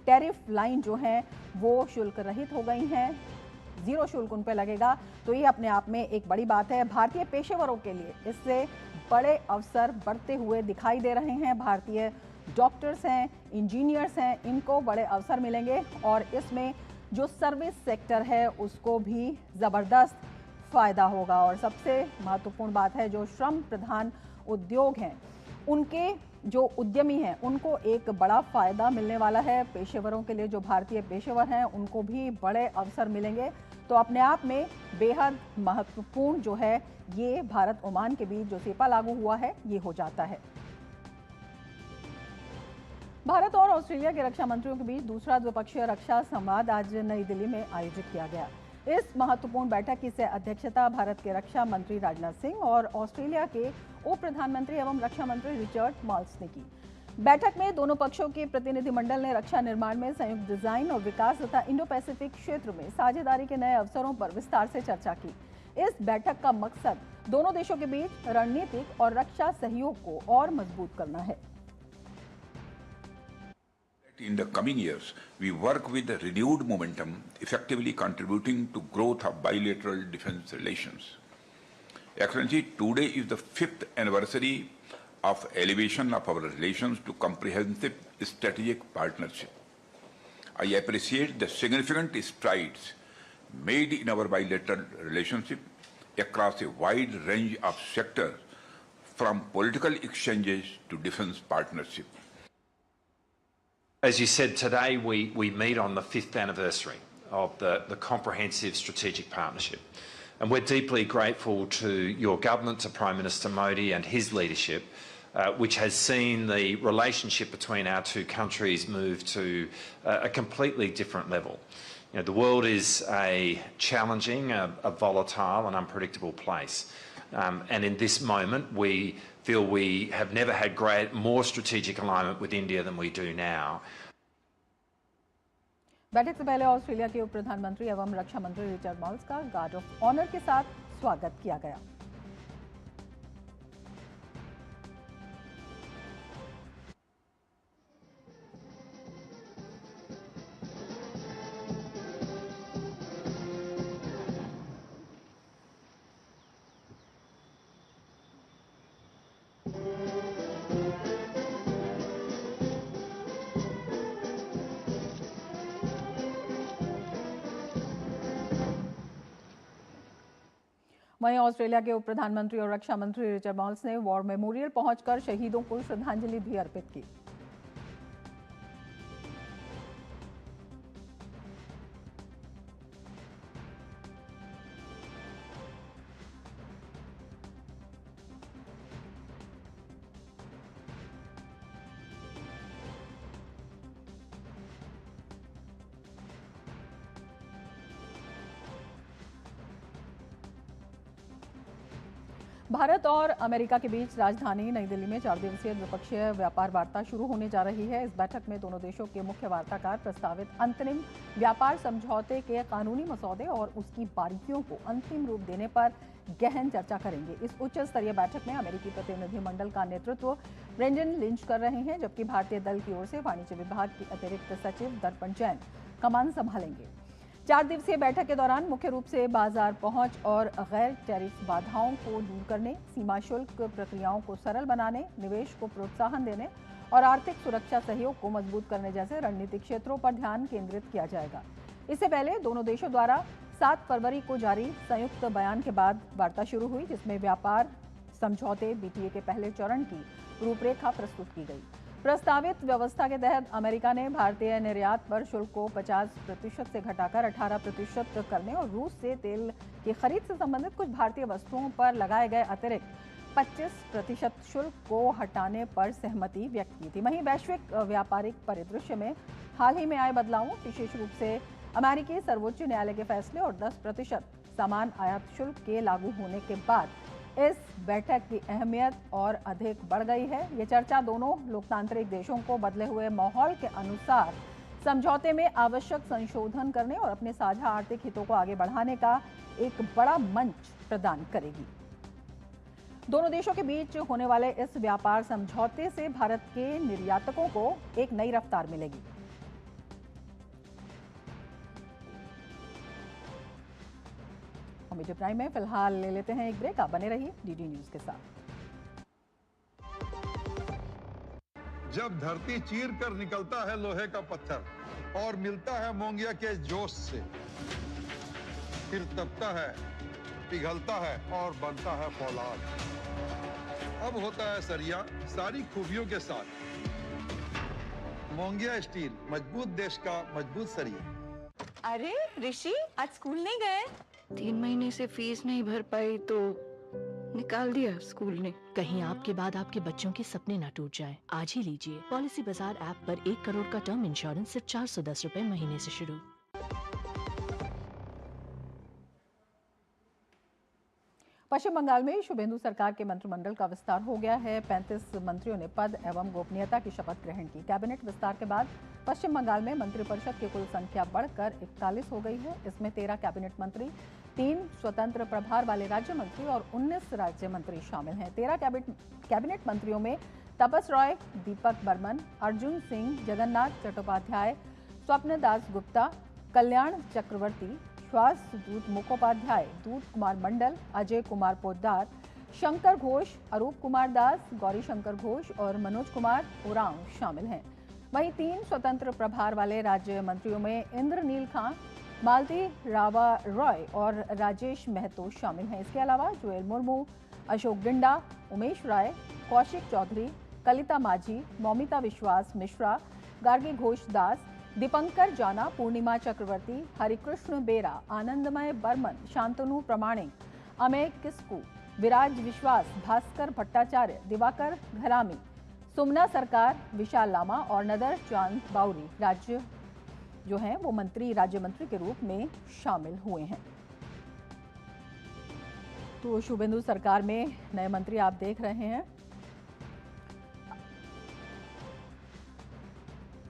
Speaker 1: टैरिफ लाइन जो है वो शुल्क रहित हो गई हैं, जीरो शुल्क उन पर लगेगा। तो ये अपने आप में एक बड़ी बात है। भारतीय पेशेवरों के लिए इससे बड़े अवसर बढ़ते हुए दिखाई दे रहे हैं। भारतीय डॉक्टर्स हैं, इंजीनियर्स हैं, इनको बड़े अवसर मिलेंगे और इसमें जो सर्विस सेक्टर है उसको भी ज़बरदस्त फायदा होगा। और सबसे महत्वपूर्ण बात है, जो श्रम प्रधान उद्योग हैं उनके जो उद्यमी हैं उनको एक बड़ा फायदा मिलने वाला है। पेशेवरों के लिए, जो भारतीय पेशेवर हैं, उनको भी बड़े अवसर मिलेंगे। तो अपने आप में बेहद महत्वपूर्ण जो है ये भारत ओमान के बीच जो सेपा लागू हुआ है ये हो जाता है। भारत और ऑस्ट्रेलिया के रक्षा मंत्रियों के बीच दूसरा द्विपक्षीय रक्षा संवाद आज नई दिल्ली में आयोजित किया गया। इस महत्वपूर्ण बैठक की अध्यक्षता भारत के रक्षा मंत्री राजनाथ सिंह और ऑस्ट्रेलिया के उप प्रधानमंत्री एवं रक्षा मंत्री रिचर्ड माल्स ने की। बैठक में दोनों पक्षों के प्रतिनिधिमंडल ने रक्षा निर्माण में संयुक्त डिजाइन और विकास तथा इंडो पैसिफिक क्षेत्र में साझेदारी के नए अवसरों पर विस्तार से चर्चा की। इस बैठक का मकसद दोनों देशों के बीच रणनीतिक और रक्षा सहयोग को और मजबूत करना है।
Speaker 4: In the coming years, we work with a renewed momentum, effectively contributing to growth of bilateral defense relations. Excellency, today is the 5th anniversary of elevation of our relations to comprehensive strategic partnership. I appreciate the significant strides made in our bilateral relationship across a wide range of sectors, from political exchanges to defense partnership.
Speaker 5: As you said, today we meet on the 5th anniversary of the comprehensive strategic partnership. And we're deeply grateful to your government, to Prime Minister Modi and his leadership, which has seen the relationship between our two countries move to a completely different level. You know, the world is a challenging, a volatile and unpredictable place. And in this moment, we feel we have never had more strategic alignment with India than we do now.
Speaker 1: बैठक से पहले Australia के उप प्रधानमंत्री एवं रक्षा मंत्री Richard malls का guard of honour के साथ स्वागत किया गया। वहीं ऑस्ट्रेलिया के उप प्रधानमंत्री और रक्षा मंत्री रिचर्ड माल्स ने वॉर मेमोरियल पहुंचकर शहीदों को श्रद्धांजलि भी अर्पित की। भारत और अमेरिका के बीच राजधानी नई दिल्ली में 4 दिवसीय द्विपक्षीय व्यापार वार्ता शुरू होने जा रही है। इस बैठक में दोनों देशों के मुख्य वार्ताकार प्रस्तावित अंतरिम व्यापार समझौते के कानूनी मसौदे और उसकी बारीकियों को अंतिम रूप देने पर गहन चर्चा करेंगे। इस उच्च स्तरीय बैठक में अमेरिकी प्रतिनिधिमंडल का नेतृत्व ब्रेंडन लिंच कर रहे हैं, जबकि भारतीय दल की ओर से वाणिज्य विभाग की अतिरिक्त सचिव दर्पण जैन कमान संभालेंगे। 4 दिवसीय बैठक के दौरान मुख्य रूप से बाजार पहुंच और गैर टैरिफ बाधाओं को दूर करने, सीमा शुल्क प्रक्रियाओं को सरल बनाने, निवेश को प्रोत्साहन देने और आर्थिक सुरक्षा सहयोग को मजबूत करने जैसे रणनीतिक क्षेत्रों पर ध्यान केंद्रित किया जाएगा। इससे पहले दोनों देशों द्वारा 7 फरवरी को जारी संयुक्त बयान के बाद वार्ता शुरू हुई, जिसमें व्यापार समझौते BTA के पहले चरण की रूपरेखा प्रस्तुत की गई। प्रस्तावित व्यवस्था के तहत अमेरिका ने भारतीय निर्यात पर शुल्क को 50% से घटाकर 18% करने और रूस से तेल की खरीद से संबंधित कुछ भारतीय वस्तुओं पर लगाए गए अतिरिक्त 25% शुल्क को हटाने पर सहमति व्यक्त की थी। वहीं वैश्विक व्यापारिक परिदृश्य में हाल ही में आए बदलावों, विशेष रूप से अमेरिकी सर्वोच्च न्यायालय के फैसले और 10% सामान आयात शुल्क के लागू होने के बाद इस बैठक की अहमियत और अधिक बढ़ गई है। ये चर्चा दोनों लोकतांत्रिक देशों को बदले हुए माहौल के अनुसार समझौते में आवश्यक संशोधन करने और अपने साझा आर्थिक हितों को आगे बढ़ाने का एक बड़ा मंच प्रदान करेगी। दोनों देशों के बीच होने वाले इस व्यापार समझौते से भारत के निर्यातकों को एक नई रफ्तार मिलेगी। मीडिया प्राइम में फिलहाल ले लेते हैं एक ब्रेक। आप बने रहिए DD न्यूज के साथ।
Speaker 6: जब धरती चीर कर निकलता है लोहे का पत्थर और मिलता है मोंगिया के जोश से, फिर तपता है, पिघलता है और बनता है फौलाद। अब होता है सरिया सारी खूबियों के साथ। मोंगिया स्टील, मजबूत देश का मजबूत सरिया।
Speaker 7: अरे ऋषि, आज स्कूल नहीं गए?
Speaker 8: 3 महीने से फीस नहीं भर पाई तो निकाल दिया स्कूल ने।
Speaker 9: कहीं आपके बाद आपके बच्चों के सपने न टूट जाएं। आज ही लीजिए पॉलिसी बाजार ऐप पर 1 करोड़ का टर्म इंश्योरेंस सिर्फ 410 रुपए महीने से शुरू।
Speaker 1: पश्चिम बंगाल में शुभेंदु सरकार के मंत्रिमंडल का विस्तार हो गया है। 35 मंत्रियों ने पद एवं गोपनीयता की शपथ ग्रहण की। कैबिनेट विस्तार के बाद पश्चिम बंगाल में मंत्रिपरिषद की कुल संख्या बढ़कर 41 हो गई है। इसमें 13 कैबिनेट मंत्री, 3 स्वतंत्र प्रभार वाले राज्य मंत्री और 19 राज्य मंत्री शामिल हैं। 13 कैबिनेट मंत्रियों में तपस रॉय, दीपक बर्मन, अर्जुन सिंह, जगन्नाथ चट्टोपाध्याय, स्वप्न दास गुप्ता, कल्याण चक्रवर्ती, श्वास दूत मुखोपाध्याय, दूत कुमार मंडल, अजय कुमार पोद्दार, शंकर घोष, अरूप कुमार दास, गौरी शंकर घोष और मनोज कुमार उरांव शामिल हैं। वहीं 3 स्वतंत्र प्रभार वाले राज्य मंत्रियों में इंद्रनील खां, मालती रावा रॉय और राजेश महतो शामिल हैं। इसके अलावा जोएल मुर्मू, अशोक डिंडा, उमेश राय, कौशिक चौधरी, कलिता माझी, मौमिता विश्वास मिश्रा, गार्गी घोष दास, दीपंकर जाना, पूर्णिमा चक्रवर्ती, हरिकृष्ण बेरा, आनंदमय बर्मन, शांतनु प्रमाणिक, अमेय किस्कू, विराज विश्वास, भास्कर भट्टाचार्य, दिवाकर घरामी, सुमना सरकार, विशाल लामा और नदर चांद बाउरी राज्य जो हैं वो राज्य मंत्री के रूप में शामिल हुए हैं। तो शुभेंदु सरकार में नए मंत्री आप देख रहे हैं।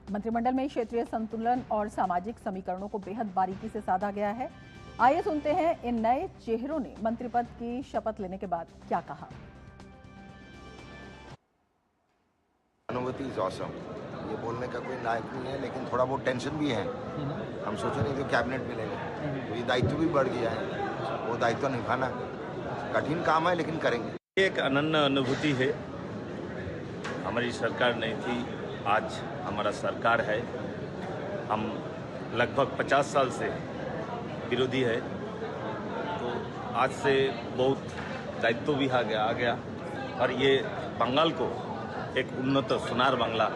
Speaker 1: मंत्रिमंडल में क्षेत्रीय संतुलन और सामाजिक समीकरणों को बेहद बारीकी से साधा गया है। आइए सुनते हैं इन नए चेहरों ने मंत्री पद की शपथ लेने के बाद क्या कहा।
Speaker 10: अनुभूति इज ऑसम। ये बोलने का कोई लायक नहीं है, लेकिन थोड़ा बहुत टेंशन भी है। हम सोचे नहीं थे कैबिनेट मिलेगा, तो ये दायित्व भी बढ़ गया है। वो दायित्व निभाना कठिन काम है, लेकिन करेंगे।
Speaker 11: एक अनन्य अनुभूति है। हमारी सरकार नहीं थी, आज हमारा सरकार है। हम लगभग 50 साल से विरोधी है, तो आज से बहुत दायित्व भी आ गया और ये बंगाल को एक उन्नत सुनार बांग्ला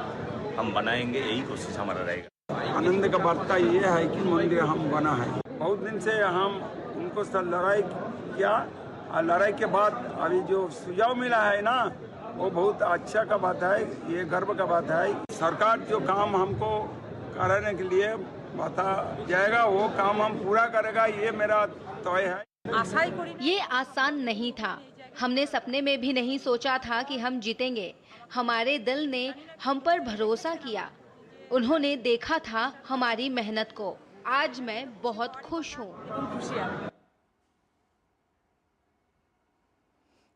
Speaker 11: हम बनाएंगे, यही कोशिश हमारा रहेगा।
Speaker 12: आनंद का वार्ता ये है कि मंदिर हम बना है। बहुत दिन से हम उनको से लड़ाई किया और लड़ाई के बाद अभी जो सुझाव मिला है ना, वो बहुत अच्छा का बात है। ये गर्व का बात है। सरकार जो काम हमको कराने के लिए बता जाएगा, वो काम हम पूरा करेगा, ये मेरा तय है।
Speaker 13: ये आसान नहीं था। हमने सपने में भी नहीं सोचा था कि हम जीतेंगे। हमारे दिल ने हम पर भरोसा किया। उन्होंने देखा था हमारी मेहनत को। आज मैं बहुत खुश हूँ।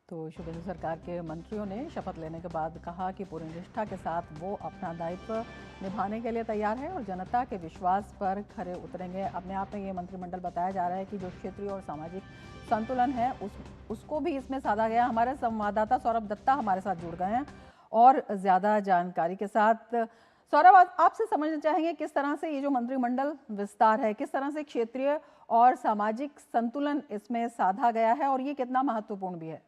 Speaker 1: तो शुभेंदु सरकार के मंत्रियों ने शपथ लेने के बाद कहा कि पूरी निष्ठा के साथ वो अपना दायित्व निभाने के लिए तैयार है और जनता के विश्वास पर खरे उतरेंगे। अपने आप में ये मंत्रिमंडल बताया जा रहा है कि जो क्षेत्रीय और सामाजिक संतुलन है उसको भी इसमें साधा गया। हमारे संवाददाता सौरभ दत्ता हमारे साथ जुड़ गए हैं और ज़्यादा जानकारी के साथ। सौरभ, आपसे समझना चाहेंगे किस तरह से ये जो मंत्रिमंडल विस्तार है, किस तरह से क्षेत्रीय और सामाजिक संतुलन इसमें साधा गया है और ये कितना महत्वपूर्ण भी है?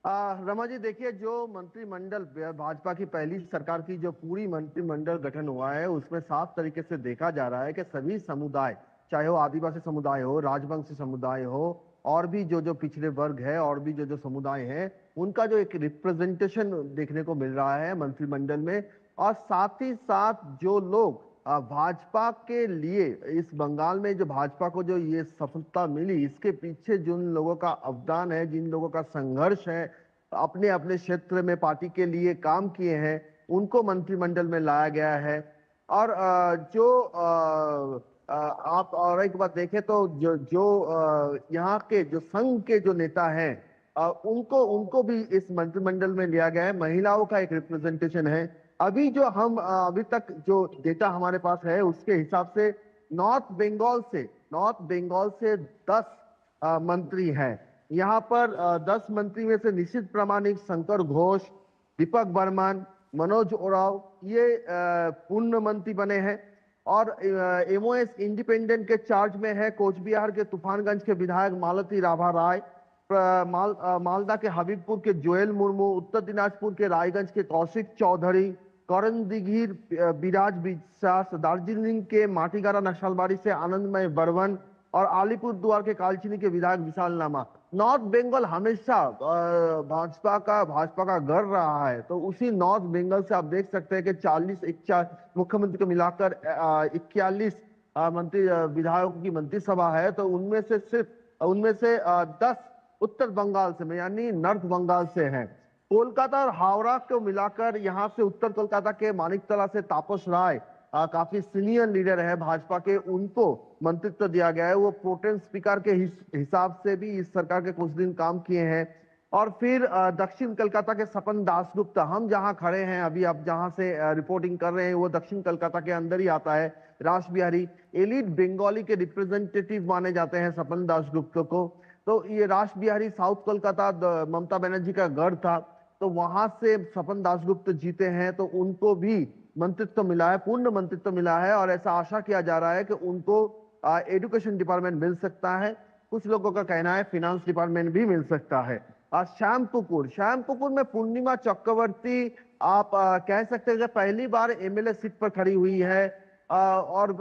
Speaker 14: रमा जी, देखिए, जो मंत्रिमंडल भाजपा की पहली सरकार की जो पूरी मंत्रिमंडल गठन हुआ है, उसमें साफ तरीके से देखा जा रहा है कि सभी समुदाय, चाहे वो आदिवासी समुदाय हो, राजवंशी समुदाय हो, और भी जो पिछड़े वर्ग है और भी जो समुदाय है, उनका जो एक रिप्रेजेंटेशन देखने को मिल रहा है मंत्रिमंडल में। और साथ ही साथ जो लोग भाजपा के लिए इस बंगाल में जो भाजपा को जो ये सफलता मिली, इसके पीछे जिन लोगों का अवदान है, जिन लोगों का संघर्ष है, अपने अपने क्षेत्र में पार्टी के लिए काम किए हैं, उनको मंत्रिमंडल में लाया गया है। और आप और एक बात देखें तो जो यहाँ के जो संघ के जो नेता हैं, उनको भी इस मंत्रिमंडल में लिया गया है। महिलाओं का एक रिप्रेजेंटेशन है। अभी जो हम अभी तक जो डेटा हमारे पास है, उसके हिसाब से नॉर्थ बंगाल से 10 मंत्री हैं। यहाँ पर 10 मंत्री में से निश्चित प्रामाणिक, शंकर घोष, दीपक बर्मन, मनोज उरांव ये पूर्ण मंत्री बने हैं। और एमओएस इंडिपेंडेंट के चार्ज में है कोच बिहार के तूफानगंज के विधायक मालती राभा राय, मालदा के हबीबपुर के जोएल मुर्मू, उत्तर दिनाजपुर के रायगंज के कौशिक चौधरी, करन दिघिर विराज विश्वास, दार्जिलिंग के माटीगारा नक्सलबाड़ी से आनंदमय बर्मन और अलीपुर द्वार के कालचिनी के विधायक विशाल लामा। नॉर्थ बंगाल हमेशा भाजपा का गढ़ रहा है, तो उसी नॉर्थ बंगाल से आप देख सकते हैं कि 40 मुख्यमंत्री को मिलाकर 41 मंत्री विधायकों की मंत्रिसभा है। तो उनमें से 10 उत्तर बंगाल से यानी नॉर्थ बंगाल से हैं। कोलकाता और हावड़ा को मिलाकर यहाँ से उत्तर कोलकाता के मानिकतला से तापस राय काफी सीनियर लीडर है भाजपा के, उनको मंत्रित्व दिया गया है। वो प्रोटेम स्पीकर के हिसाब से भी इस सरकार के कुछ दिन काम किए हैं। और फिर दक्षिण कोलकाता के सपन दासगुप्त, हम जहां खड़े हैं अभी, अब जहां से रिपोर्टिंग कर रहे हैं, वो दक्षिण कोलकाता के अंदर ही आता है। रास बिहारी एलिट बंगाली के रिप्रेजेंटेटिव माने जाते हैं सपन दासगुप्त को। तो ये रास बिहारी साउथ कोलकाता ममता बनर्जी का गढ़ था, तो वहां से सपन दासगुप्त जीते हैं, तो उनको भी मंत्रित्व मिला है, पूर्ण मंत्रित्व मिला है। और ऐसा आशा किया जा रहा है कि उनको एजुकेशन डिपार्टमेंट मिल सकता है। कुछ लोगों का कहना है फिनांस डिपार्टमेंट भी मिल सकता है। श्यामपुकुर में पूर्णिमा चक्रवर्ती आप कह सकते हैं कि पहली बार एमएलए सीट पर खड़ी हुई है। और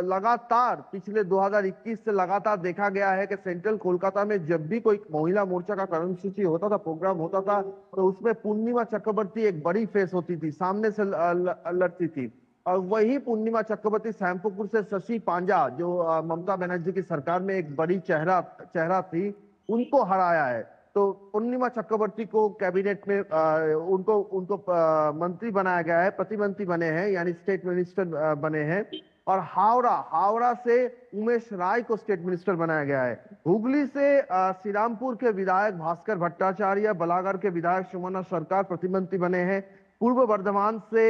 Speaker 14: लगातार पिछले 2021 से लगातार देखा गया है कि सेंट्रल कोलकाता में जब भी कोई महिला मोर्चा का कर्मसूची होता था, प्रोग्राम होता था, तो उसमें पूर्णिमा चक्रवर्ती एक बड़ी फेस होती थी, सामने से लड़ती थी। और वही पूर्णिमा चक्रवर्ती श्यामपुकुर से शशि पांजा, जो ममता बनर्जी की सरकार में एक बड़ी चेहरा थी, उनको हराया है। तो पूर्णिमा चक्रवर्ती को कैबिनेट में उनको मंत्री बनाया गया है, प्रतिमंत्री बने हैं, यानी स्टेट मिनिस्टर बने हैं। और हावड़ा से उमेश राय को स्टेट मिनिस्टर बनाया गया है। हुगली से श्रीरामपुर के विधायक भास्कर भट्टाचार्य, बलागढ़ के विधायक सुमना सरकार प्रतिमंत्री बने हैं। पूर्व बर्धमान से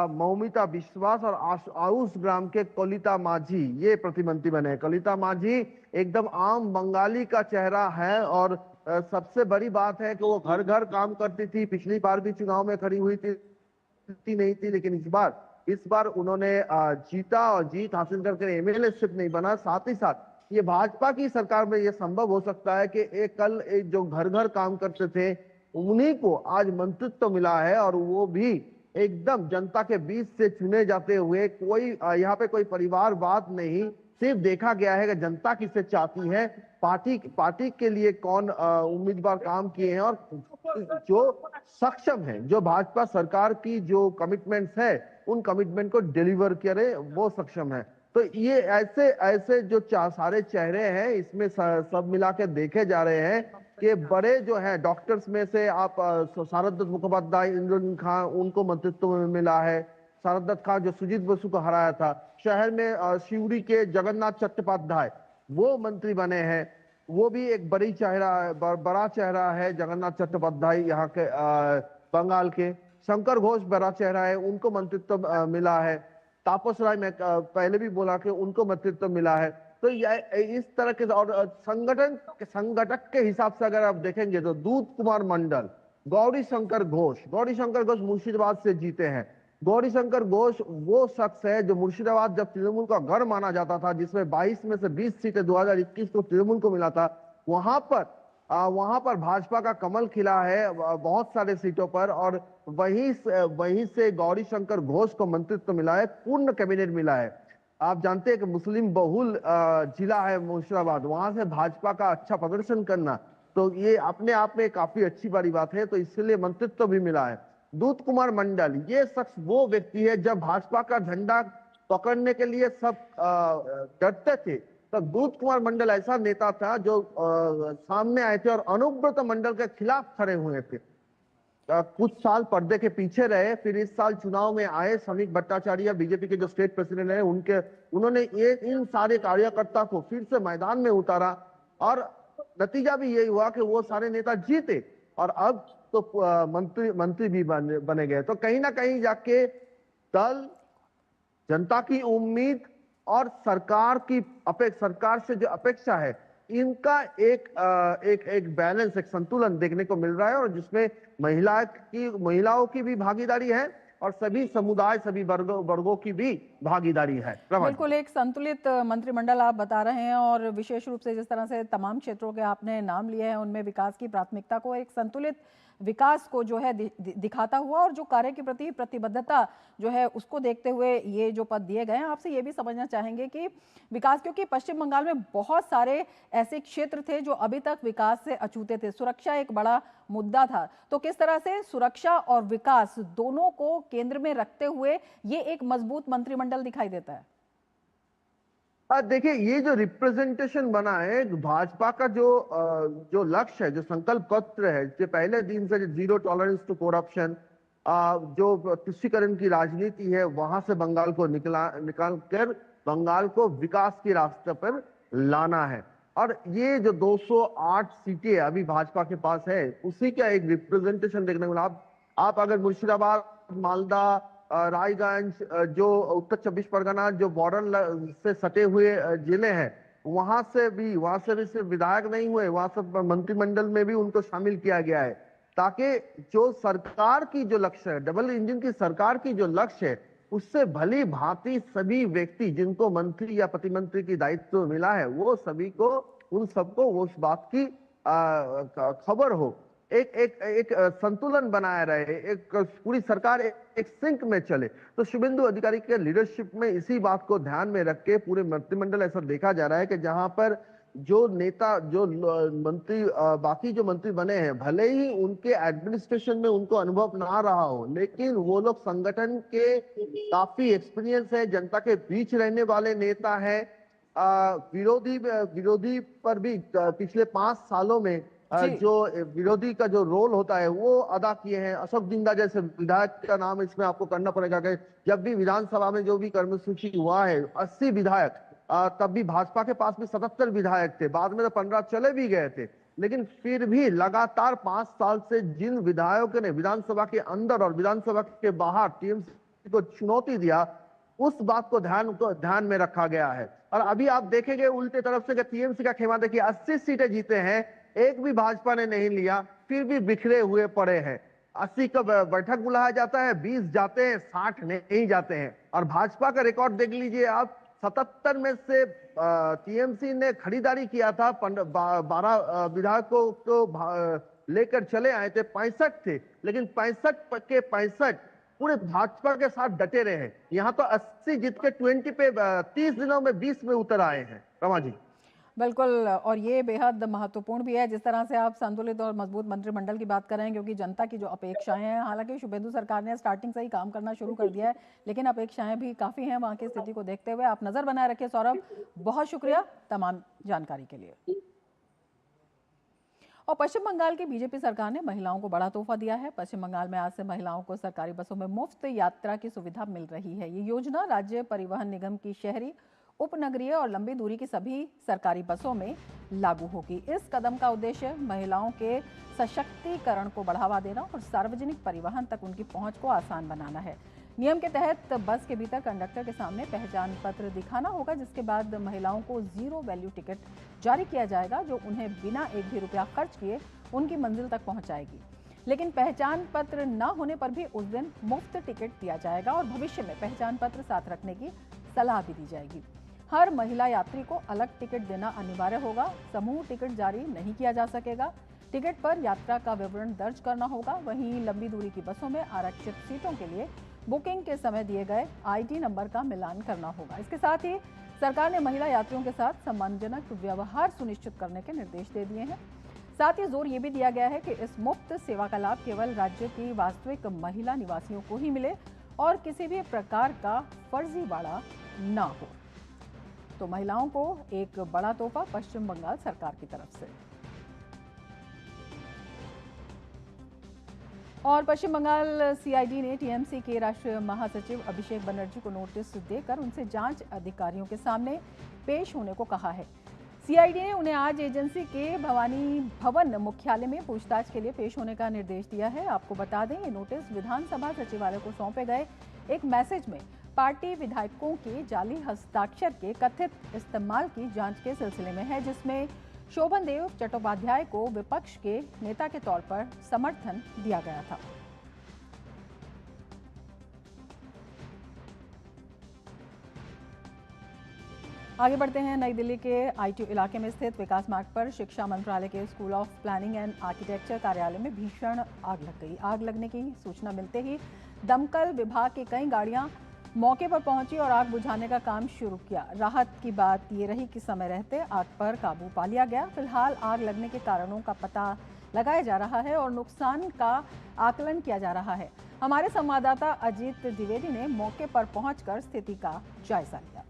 Speaker 14: मौमिता विश्वास और आयुष ग्राम के कलिता माझी ये प्रतिमंत्री बने हैं। कलिता माझी एकदम आम बंगाली का चेहरा है और सबसे बड़ी बात है कि वो घर घर काम करती थी। पिछली बार भी चुनाव में खड़ी हुई थी नहीं थी, लेकिन इस बार उन्होंने जीता और जीत हासिल करके एमएलए शिप नहीं बना। साथ ही साथ ये भाजपा की सरकार में ये संभव हो सकता है कि कल जो घर घर काम करते थे उन्हीं को आज मंत्रित्व मिला है, और वो भी एकदम जनता के बीच से चुने जाते हुए। कोई यहाँ पे कोई परिवारवाद नहीं, सिर्फ देखा गया है कि जनता किसे चाहती है, पार्टी के लिए कौन उम्मीदवार काम किए हैं और जो सक्षम है, जो भाजपा सरकार की जो कमिटमेंट्स है उन कमिटमेंट को डिलीवर करे, वो सक्षम है। तो ये ऐसे जो सारे चेहरे हैं, इसमें सब मिला के देखे जा रहे हैं कि बड़े जो है डॉक्टर्स में से आप सारद दत्त मुखोपाध्याय, इंद्रनील खान, उनको मंत्रित्व में मिला है। सारद दत्त खान जो सुजीत बसु को हराया था। शहर में शिवड़ी के जगन्नाथ चट्टोपाध्याय वो मंत्री बने हैं, वो भी एक बड़ा चेहरा है जगन्नाथ चट्टोपाध्याय यहाँ के बंगाल के। शंकर घोष बड़ा चेहरा है, उनको मंत्रित्व मिला है। तापस राय में पहले भी बोला कि उनको मंत्रित्व मिला है। तो इस तरह के और संगठक के हिसाब से अगर आप देखेंगे तो दूत कुमार मंडल, गौरी शंकर घोष मुर्शिदाबाद से जीते हैं। गौरी शंकर घोष वो शख्स है जो मुर्शिदाबाद जब तृणमूल का गढ़ माना जाता था, जिसमें 22 में से 20 सीटें 2021 को तृणमूल को मिला था, वहां पर भाजपा का कमल खिला है बहुत सारे सीटों पर। और वहीं से गौरी शंकर घोष को मंत्रित्व मिला है, पूर्ण कैबिनेट मिला है। आप जानते हैं कि मुस्लिम बहुल जिला है मुर्शिदाबाद, वहां से भाजपा का अच्छा प्रदर्शन करना, तो ये अपने आप में काफी अच्छी बड़ी बात है, तो इसलिए मंत्रित्व भी मिला है। दूत कुमार मंडल ये शख्स वो व्यक्ति है, जब भाजपा का झंडा पकड़ने के लिए सब डरते थे, तो दूत कुमार मंडल ऐसा नेता था जो सामने आए थे और अनुव्रत मंडल के खिलाफ खड़े हुए थे। कुछ साल पर्दे के पीछे रहे, फिर इस साल चुनाव में आए। समीक भट्टाचार्य बीजेपी के जो स्टेट प्रेसिडेंट है, उन्होंने इन सारे कार्यकर्ता को फिर से मैदान में उतारा और नतीजा भी यही हुआ कि वो सारे नेता जीते और अब तो मंत्री भी बने गए। तो कहीं ना कहीं जाके दल, जनता की उम्मीद और सरकार से जो अपेक्षा है, इनका एक बैलेंस, एक संतुलन देखने को मिल रहा है, और जिसमें महिलाओं की भी भागीदारी है और सभी समुदाय, सभी वर्गों की भी भागीदारी है।
Speaker 1: बिल्कुल एक संतुलित मंत्रिमंडल आप बता रहे हैं, और विशेष रूप से जिस तरह से तमाम क्षेत्रों के आपने नाम लिए हैं, उनमें विकास की प्राथमिकता को, एक संतुलित विकास को जो है दिखाता हुआ, और जो कार्य के प्रति प्रतिबद्धता जो है उसको देखते हुए ये जो पद दिए गए हैं। आपसे ये भी समझना चाहेंगे कि विकास, क्योंकि पश्चिम बंगाल में बहुत सारे ऐसे क्षेत्र थे जो अभी तक विकास से अछूते थे, सुरक्षा एक बड़ा मुद्दा था, तो किस तरह से सुरक्षा और विकास दोनों को केंद्र में रखते हुए ये एक मजबूत मंत्रिमंडल दिखाई देता है?
Speaker 14: देखिए, ये जो रिप्रेजेंटेशन बना है भाजपा का, जो लक्ष्य है, जो संकल्प पत्र है, जो पहले दिन से जीरो टॉलरेंस टू करप्शन, जो तुष्टीकरण की राजनीति है, वहां से बंगाल को निकाल कर बंगाल को विकास के रास्ते पर लाना है। और ये जो 208 सीटें अभी भाजपा के पास है, उसी का एक रिप्रेजेंटेशन देखने को मिला। आप अगर मुर्शिदाबाद, मालदा, रायगंज, जो उत्तर 24 परगना, जो बॉर्डर से सटे हुए जिले हैं, वहां से भी सिर्फ विधायक नहीं हुए, वहां से मंत्रिमंडल में भी उनको शामिल किया गया है, ताकि जो सरकार की जो लक्ष्य है, डबल इंजन की सरकार की जो लक्ष्य है, उससे भली भांति सभी व्यक्ति जिनको मंत्री या प्रतिमंत्री की दायित्व मिला है, वो सभी को, उन सबको उस बात की खबर हो, एक संतुलन बनाया रहे, एक पूरी सरकार एक सिंक में चले। तो शुभेंदु अधिकारी के लीडरशिप में इसी बात को ध्यान में रख के पूरे मंत्रिमंडल, ऐसा देखा जा रहा है कि जहां पर जो नेता, जो मंत्री, बाकी जो मंत्री बने हैं, भले ही उनके एडमिनिस्ट्रेशन में उनको अनुभव ना रहा हो, लेकिन वो लोग संगठन के काफी एक्सपीरियंस है, जनता के बीच रहने वाले नेता है। विरोधी पर भी पिछले 5 सालों में जो विरोधी का जो रोल होता है वो अदा किए हैं। अशोक जिंदा जैसे विधायक का नाम इसमें आपको करना पड़ेगा कि जब भी विधानसभा में जो भी कर्मसूची हुआ है, 80 विधायक, तब भी भाजपा के पास भी 77 विधायक थे, बाद में तो 15 चले भी गए थे, लेकिन फिर भी लगातार 5 साल से जिन विधायकों ने विधानसभा के अंदर और विधानसभा के बाहर टीएमसी को चुनौती दिया, उस बात को ध्यान में रखा गया है। और अभी आप देखेंगे उल्टे तरफ से टीएमसी का खेमा देखिए, 80 सीटें जीते हैं, एक भी भाजपा ने नहीं लिया, फिर भी बिखरे हुए पड़े हैं। 80 का बैठक बुलाया जाता है, 20 जाते हैं, 60 नहीं जाते हैं। और भाजपा का रिकॉर्ड देख लीजिए आप, 77 में से टीएमसी ने खरीदारी किया था, 12 विधायकों को लेकर चले आए थे, 65 थे, लेकिन 65 के 65 पूरे भाजपा के साथ डटे रहे हैं। यहाँ तो 80 जीत के 20 पे 30 दिनों में 20 में उतर आए हैं। रमा जी,
Speaker 1: बिल्कुल, और ये बेहद महत्वपूर्ण भी है जिस तरह से आप संतुलित और मजबूत मंत्रिमंडल की बात कर रहे हैं, क्योंकि जनता की जो अपेक्षाएं हैं, हालांकि शुभेंदु सरकार ने स्टार्टिंग से ही काम करना शुरू कर दिया है, लेकिन अपेक्षाएं भी काफ़ी हैं वहाँ की स्थिति को देखते हुए। आप नज़र बनाए रखिए सौरभ, बहुत शुक्रिया तमाम जानकारी के लिए। और पश्चिम बंगाल की बीजेपी सरकार ने महिलाओं को बड़ा तोहफा दिया है। पश्चिम बंगाल में आज से महिलाओं को सरकारी बसों में मुफ्त यात्रा की सुविधा मिल रही है। ये योजना राज्य परिवहन निगम की शहरी, उपनगरीय और लंबी दूरी की सभी सरकारी बसों में लागू होगी। इस कदम का उद्देश्य महिलाओं के सशक्तिकरण को बढ़ावा देना और सार्वजनिक परिवहन तक उनकी पहुंच को आसान बनाना है। नियम के तहत बस के भीतर कंडक्टर के सामने पहचान पत्र दिखाना होगा, जिसके बाद महिलाओं को 0 वैल्यू टिकट जारी किया जाएगा, जो उन्हें बिना एक भी रुपया खर्च किए उनकी मंजिल तक पहुंचाएगी। लेकिन पहचान पत्र न होने पर भी उस दिन मुफ्त टिकट दिया जाएगा और भविष्य में पहचान पत्र साथ रखने की सलाह भी दी जाएगी। हर महिला यात्री को अलग टिकट देना अनिवार्य होगा। समूह टिकट जारी नहीं किया जा सकेगा। टिकट पर यात्रा का विवरण दर्ज करना होगा। वहीं लंबी दूरी की बसों में आरक्षित सीटों के लिए बुकिंग के समय दिए गए आईडी नंबर का मिलान करना होगा। इसके साथ ही सरकार ने महिला यात्रियों के साथ सम्मानजनक व्यवहार सुनिश्चित करने के निर्देश दे दिए हैं। साथ ही जोर ये भी दिया गया है कि इस मुफ्त सेवा का लाभ केवल राज्य की वास्तविक महिला निवासियों को ही मिले और किसी भी प्रकार का फर्जीवाड़ा ना हो। तो महिलाओं को एक बड़ा तोहफा पश्चिम बंगाल सरकार की तरफ से। और पश्चिम बंगाल सीआईडी ने टीएमसी के राष्ट्रीय महासचिव अभिषेक बनर्जी को नोटिस देकर उनसे जांच अधिकारियों के सामने पेश होने को कहा है। सीआईडी ने उन्हें आज एजेंसी के भवानी भवन मुख्यालय में पूछताछ के लिए पेश होने का निर्देश दिया है। आपको बता दें, ये नोटिस विधानसभा सचिवालय को सौंपे गए एक मैसेज में पार्टी विधायकों के जाली हस्ताक्षर के कथित इस्तेमाल की जांच के सिलसिले में है, जिसमें शोभन देव चट्टोपाध्याय को विपक्ष के नेता के तौर पर समर्थन दिया गया था। आगे बढ़ते हैं। नई दिल्ली के आईटी इलाके में स्थित विकास मार्ग पर शिक्षा मंत्रालय के school of planning and architecture कार्यालय में भीषण आग लग गई। आग लगने की सूचना मिलते ही दमकल विभाग की कई गाड़ियां मौके पर पहुंची और आग बुझाने का काम शुरू किया। राहत की बात ये रही कि समय रहते आग पर काबू पा लिया गया। फिलहाल आग लगने के कारणों का पता लगाया जा रहा है और नुकसान का आकलन किया जा रहा है। हमारे संवाददाता अजीत द्विवेदी ने मौके पर पहुंचकर स्थिति का जायजा लिया।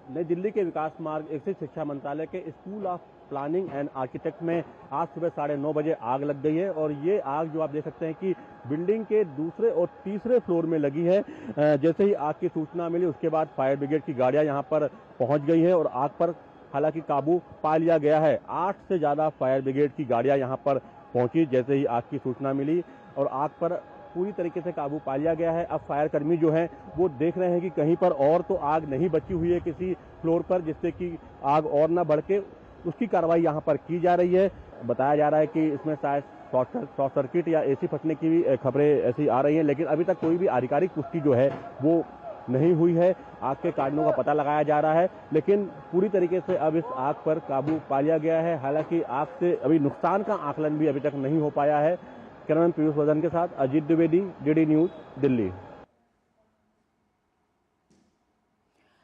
Speaker 15: नई दिल्ली के विकास मार्ग स्थित शिक्षा मंत्रालय के school of planning and architect में आज सुबह 9:30 बजे आग लग गई है और ये आग जो आप देख सकते हैं कि बिल्डिंग के दूसरे और तीसरे फ्लोर में लगी है। जैसे ही आग की सूचना मिली उसके बाद फायर ब्रिगेड की गाड़ियां यहां पर पहुंच गई है और आग पर हालांकि काबू पा लिया गया है। 8 से ज्यादा फायर ब्रिगेड की गाड़ियां यहां पर पहुंची जैसे ही आग की सूचना मिली और आग पर पूरी तरीके से काबू पा लिया गया है। अब फायर कर्मी जो हैं वो देख रहे हैं कि कहीं पर और तो आग नहीं बची हुई है किसी फ्लोर पर जिससे कि आग और ना भड़के, उसकी कार्रवाई यहाँ पर की जा रही है। बताया जा रहा है कि इसमें शायद शॉर्ट सर्किट या एसी फटने की भी खबरें ऐसी आ रही हैं, लेकिन अभी तक कोई भी आधिकारिक पुष्टि जो है वो नहीं हुई है। आग के कारणों का पता लगाया जा रहा है, लेकिन पूरी तरीके से अब इस आग पर काबू पा लिया गया है। हालांकि आग से अभी नुकसान का आकलन भी अभी तक नहीं हो पाया है। कैमरामैन पीयूष वर्धन के साथ अजीत द्विवेदी, डीडी न्यूज, दिल्ली।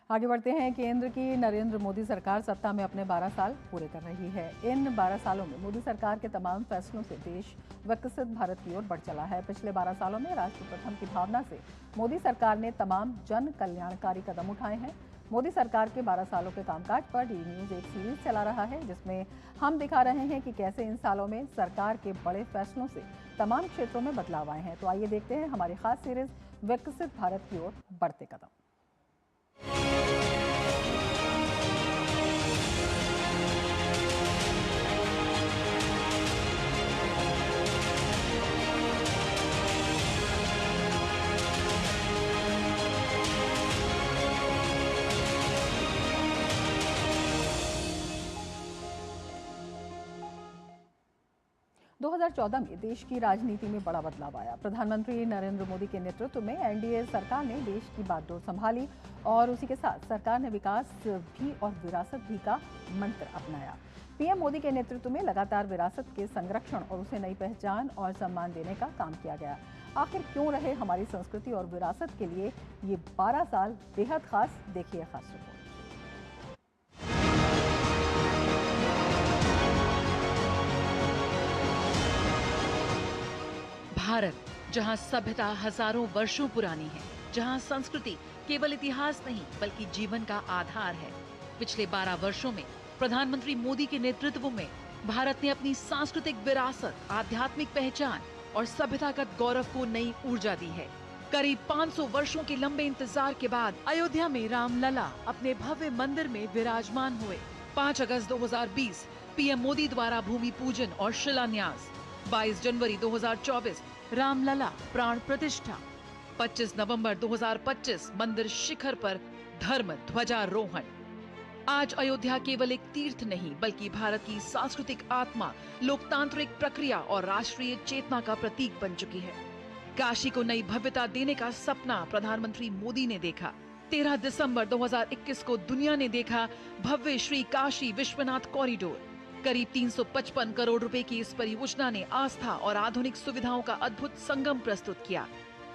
Speaker 1: आगे बढ़ते हैं। केंद्र की नरेंद्र मोदी सरकार सत्ता में अपने 12 साल पूरे कर रही है। इन 12 सालों में मोदी सरकार के तमाम फैसलों से देश विकसित भारत की ओर बढ़ चला है। पिछले 12 सालों में राष्ट्र प्रथम की भावना से मोदी सरकार ने तमाम जन कल्याणकारी कदम उठाए हैं। मोदी सरकार के 12 सालों के कामकाज पर डीडी न्यूज एक सीरीज चला रहा है जिसमें हम दिखा रहे हैं कि कैसे इन सालों में सरकार के बड़े फैसलों से तमाम क्षेत्रों में बदलाव आए हैं। तो आइए देखते हैं हमारी खास सीरीज विकसित भारत की ओर बढ़ते कदम। दो 2014 में देश की राजनीति में बड़ा बदलाव आया। प्रधानमंत्री नरेंद्र मोदी के नेतृत्व में एनडीए सरकार ने देश की बागडोर संभाली और उसी के साथ सरकार ने विकास भी और विरासत भी का मंत्र अपनाया। पीएम मोदी के नेतृत्व में लगातार विरासत के संरक्षण और उसे नई पहचान और सम्मान देने का काम किया गया। आखिर क्यों रहे हमारी संस्कृति और विरासत के लिए ये 12 साल बेहद खास? देखिए खास रिपोर्ट।
Speaker 16: भारत, जहां सभ्यता हजारों वर्षों पुरानी है, जहां संस्कृति केवल इतिहास नहीं बल्कि जीवन का आधार है। पिछले 12 वर्षों में प्रधानमंत्री मोदी के नेतृत्व में भारत ने अपनी सांस्कृतिक विरासत, आध्यात्मिक पहचान और सभ्यतागत गौरव को नई ऊर्जा दी है। करीब 500 वर्षों के लंबे इंतजार के बाद अयोध्या में रामलला अपने भव्य मंदिर में विराजमान हुए। 5 अगस्त 2020 पीएम मोदी द्वारा भूमि पूजन और शिलान्यास। 22 जनवरी 2024 रामलला प्राण प्रतिष्ठा। 25 नवंबर 2025 मंदिर शिखर पर धर्म ध्वजारोहण। आज अयोध्या केवल एक तीर्थ नहीं बल्कि भारत की सांस्कृतिक आत्मा, लोकतांत्रिक प्रक्रिया और राष्ट्रीय चेतना का प्रतीक बन चुकी है। काशी को नई भव्यता देने का सपना प्रधानमंत्री मोदी ने देखा। 13 दिसंबर 2021 को दुनिया ने देखा भव्य श्री काशी विश्वनाथ कॉरिडोर। करीब 355 करोड़ रुपए की इस परियोजना ने आस्था और आधुनिक सुविधाओं का अद्भुत संगम प्रस्तुत किया।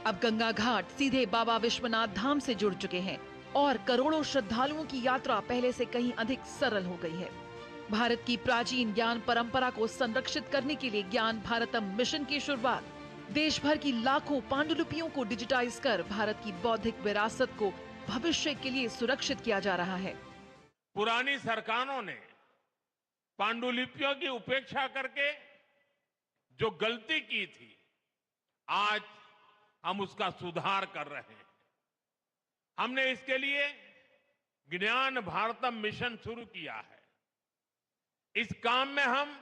Speaker 16: अब गंगा घाट सीधे बाबा विश्वनाथ धाम से जुड़ चुके हैं और करोड़ों श्रद्धालुओं की यात्रा पहले से कहीं अधिक सरल हो गई है। भारत की प्राचीन ज्ञान परंपरा को संरक्षित करने के लिए ज्ञान भारतम मिशन की शुरुआत। देश भर की लाखों पांडुलिपियों को डिजिटाइज कर भारत की बौद्धिक विरासत को भविष्य के लिए सुरक्षित किया जा रहा है।
Speaker 17: पुरानी सरकारों ने पांडुलिपियों की उपेक्षा करके जो गलती की थी, आज हम उसका सुधार कर रहे हैं। हमने इसके लिए ज्ञान भारतम मिशन शुरू किया है। इस काम में हम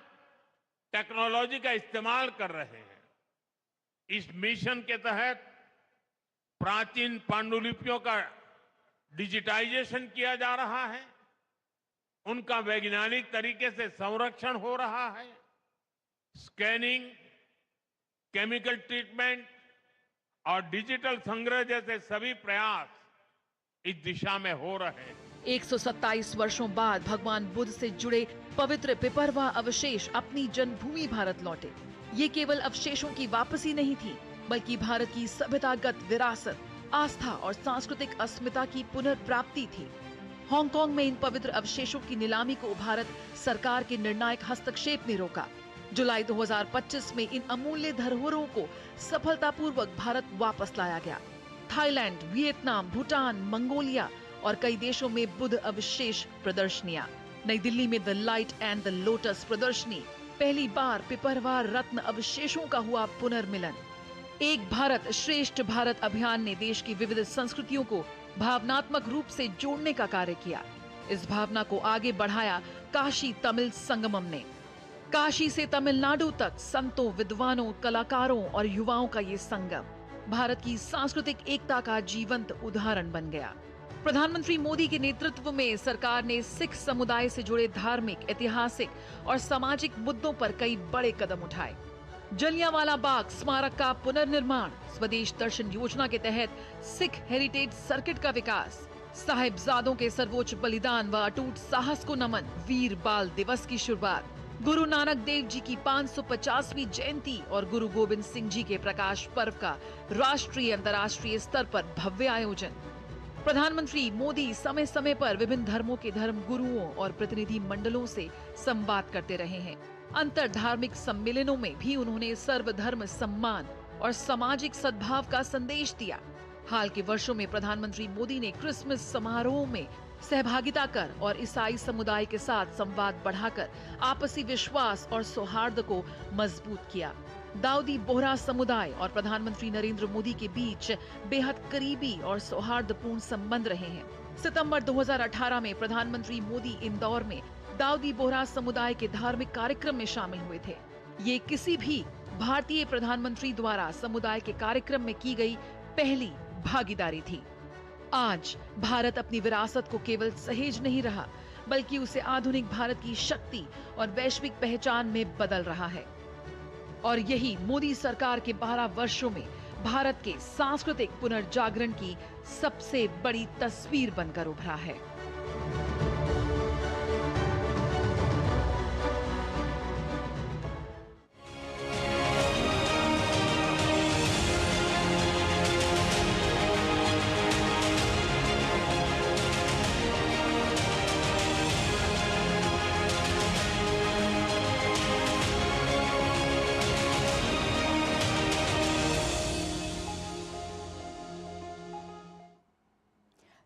Speaker 17: टेक्नोलॉजी का इस्तेमाल कर रहे हैं। इस मिशन के तहत प्राचीन पांडुलिपियों का डिजिटाइजेशन किया जा रहा है, उनका वैज्ञानिक तरीके से संरक्षण हो रहा है। स्कैनिंग, केमिकल ट्रीटमेंट और डिजिटल संग्रह जैसे सभी प्रयास इस दिशा में हो रहे हैं।
Speaker 16: 127 वर्षों बाद भगवान बुद्ध से जुड़े पवित्र पिपरवा अवशेष अपनी जन्मभूमि भारत लौटे। ये केवल अवशेषों की वापसी नहीं थी बल्कि भारत की सभ्यतागत विरासत, आस्था और सांस्कृतिक अस्मिता की पुनर्प्राप्ति थी। हांगकांग में इन पवित्र अवशेषों की नीलामी को भारत सरकार के निर्णायक हस्तक्षेप ने रोका। जुलाई 2025 में इन अमूल्य धरोहरों को सफलतापूर्वक भारत वापस लाया गया। थाईलैंड, वियतनाम, भूटान, मंगोलिया और कई देशों में बुद्ध अवशेष प्रदर्शनियां। नई दिल्ली में the light and the lotus प्रदर्शनी, पहली बार पिपरवार रत्न अवशेषों का हुआ पुनर्मिलन। एक भारत श्रेष्ठ भारत अभियान ने देश की विविध संस्कृतियों को भावनात्मक रूप से जोड़ने का कार्य किया। इस भावना को आगे बढ़ाया काशी तमिल संगमम ने। काशी से तमिलनाडु तक संतों, विद्वानों, कलाकारों और युवाओं का ये संगम भारत की सांस्कृतिक एकता का जीवंत उदाहरण बन गया। प्रधानमंत्री मोदी के नेतृत्व में सरकार ने सिख समुदाय से जुड़े धार्मिक, ऐतिहासिक और सामाजिक मुद्दों पर कई बड़े कदम उठाए। जलियांवाला बाग स्मारक का पुनर्निर्माण, स्वदेश दर्शन योजना के तहत सिख हेरिटेज सर्किट का विकास, साहिबजादों के सर्वोच्च बलिदान व अटूट साहस को नमन, वीर बाल दिवस की शुरुआत, गुरु नानक देव जी की 550वीं जयंती और गुरु गोविंद सिंह जी के प्रकाश पर्व का राष्ट्रीय अंतर्राष्ट्रीय स्तर पर भव्य आयोजन। प्रधानमंत्री मोदी समय समय पर विभिन्न धर्मों के धर्म गुरुओं और प्रतिनिधि मंडलों से संवाद करते रहे हैं। अंतर धार्मिक सम्मेलनों में भी उन्होंने सर्वधर्म सम्मान और सामाजिक सद्भाव का संदेश दिया। हाल के वर्षों में प्रधानमंत्री मोदी ने क्रिसमस समारोह में सहभागिता कर और ईसाई समुदाय के साथ संवाद बढ़ाकर आपसी विश्वास और सौहार्द को मजबूत किया। दाऊदी बोहरा समुदाय और प्रधानमंत्री नरेंद्र मोदी के बीच बेहद करीबी और सौहार्दपूर्ण संबंध रहे हैं। सितंबर 2018 में प्रधानमंत्री मोदी इंदौर में दाऊदी बोहरा समुदाय के धार्मिक कार्यक्रम में शामिल हुए थे। ये किसी भी भारतीय प्रधानमंत्री द्वारा समुदाय के कार्यक्रम में की गई पहली भागीदारी थी। आज भारत अपनी विरासत को केवल सहेज नहीं रहा, बल्कि उसे आधुनिक भारत की शक्ति और वैश्विक पहचान में बदल रहा है। और यही मोदी सरकार के 12 वर्षों में भारत के सांस्कृतिक पुनर्जागरण की सबसे बड़ी तस्वीर बनकर उभरा है।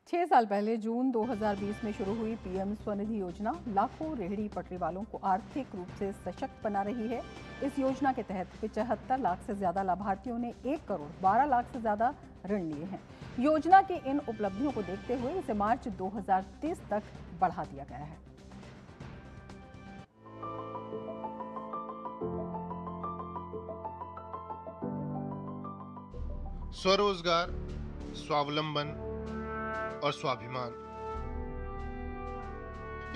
Speaker 1: 6 साल पहले जून 2020 में शुरू हुई पीएम स्वनिधि योजना लाखों रेहड़ी पटरी वालों को आर्थिक रूप से सशक्त बना रही है। इस योजना के तहत 75 लाख से ज्यादा लाभार्थियों ने 1 करोड़ 12 लाख से ज्यादा ऋण लिए हैं। योजना की इन उपलब्धियों को देखते हुए इसे मार्च 2030 तक बढ़ा दिया गया है।
Speaker 18: स्वरोजगार, स्वावलंबन और स्वाभिमान,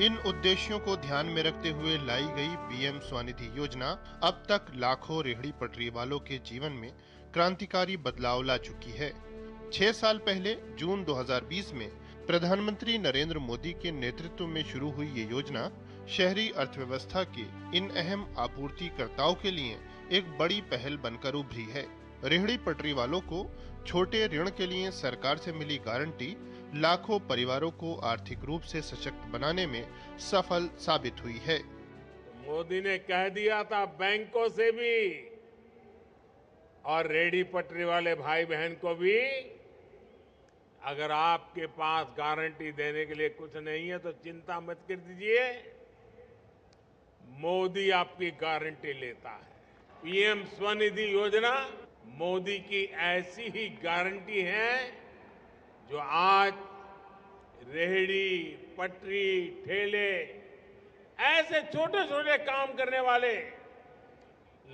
Speaker 18: इन उद्देश्यों को ध्यान में रखते हुए लाई गई पीएम स्वनिधि योजना अब तक लाखों रेहड़ी पटरी वालों के जीवन में क्रांतिकारी बदलाव ला चुकी है। 6 साल पहले जून 2020 में प्रधानमंत्री नरेंद्र मोदी के नेतृत्व में शुरू हुई ये योजना शहरी अर्थव्यवस्था के इन अहम आपूर्तिकर्ताओं के लिए एक बड़ी पहल बनकर उभरी है। रेहड़ी पटरी वालों को छोटे ऋण के लिए सरकार से मिली गारंटी लाखों परिवारों को आर्थिक रूप से सशक्त बनाने में सफल साबित हुई है।
Speaker 17: मोदी ने कह दिया था बैंकों से भी और रेहड़ी पटरी वाले भाई बहन को भी, अगर आपके पास गारंटी देने के लिए कुछ नहीं है तो चिंता मत कर दीजिए, मोदी आपकी गारंटी लेता है। पीएम स्वनिधि योजना मोदी की ऐसी ही गारंटी है जो आज रेहड़ी पटरी ठेले ऐसे छोटे छोटे काम करने वाले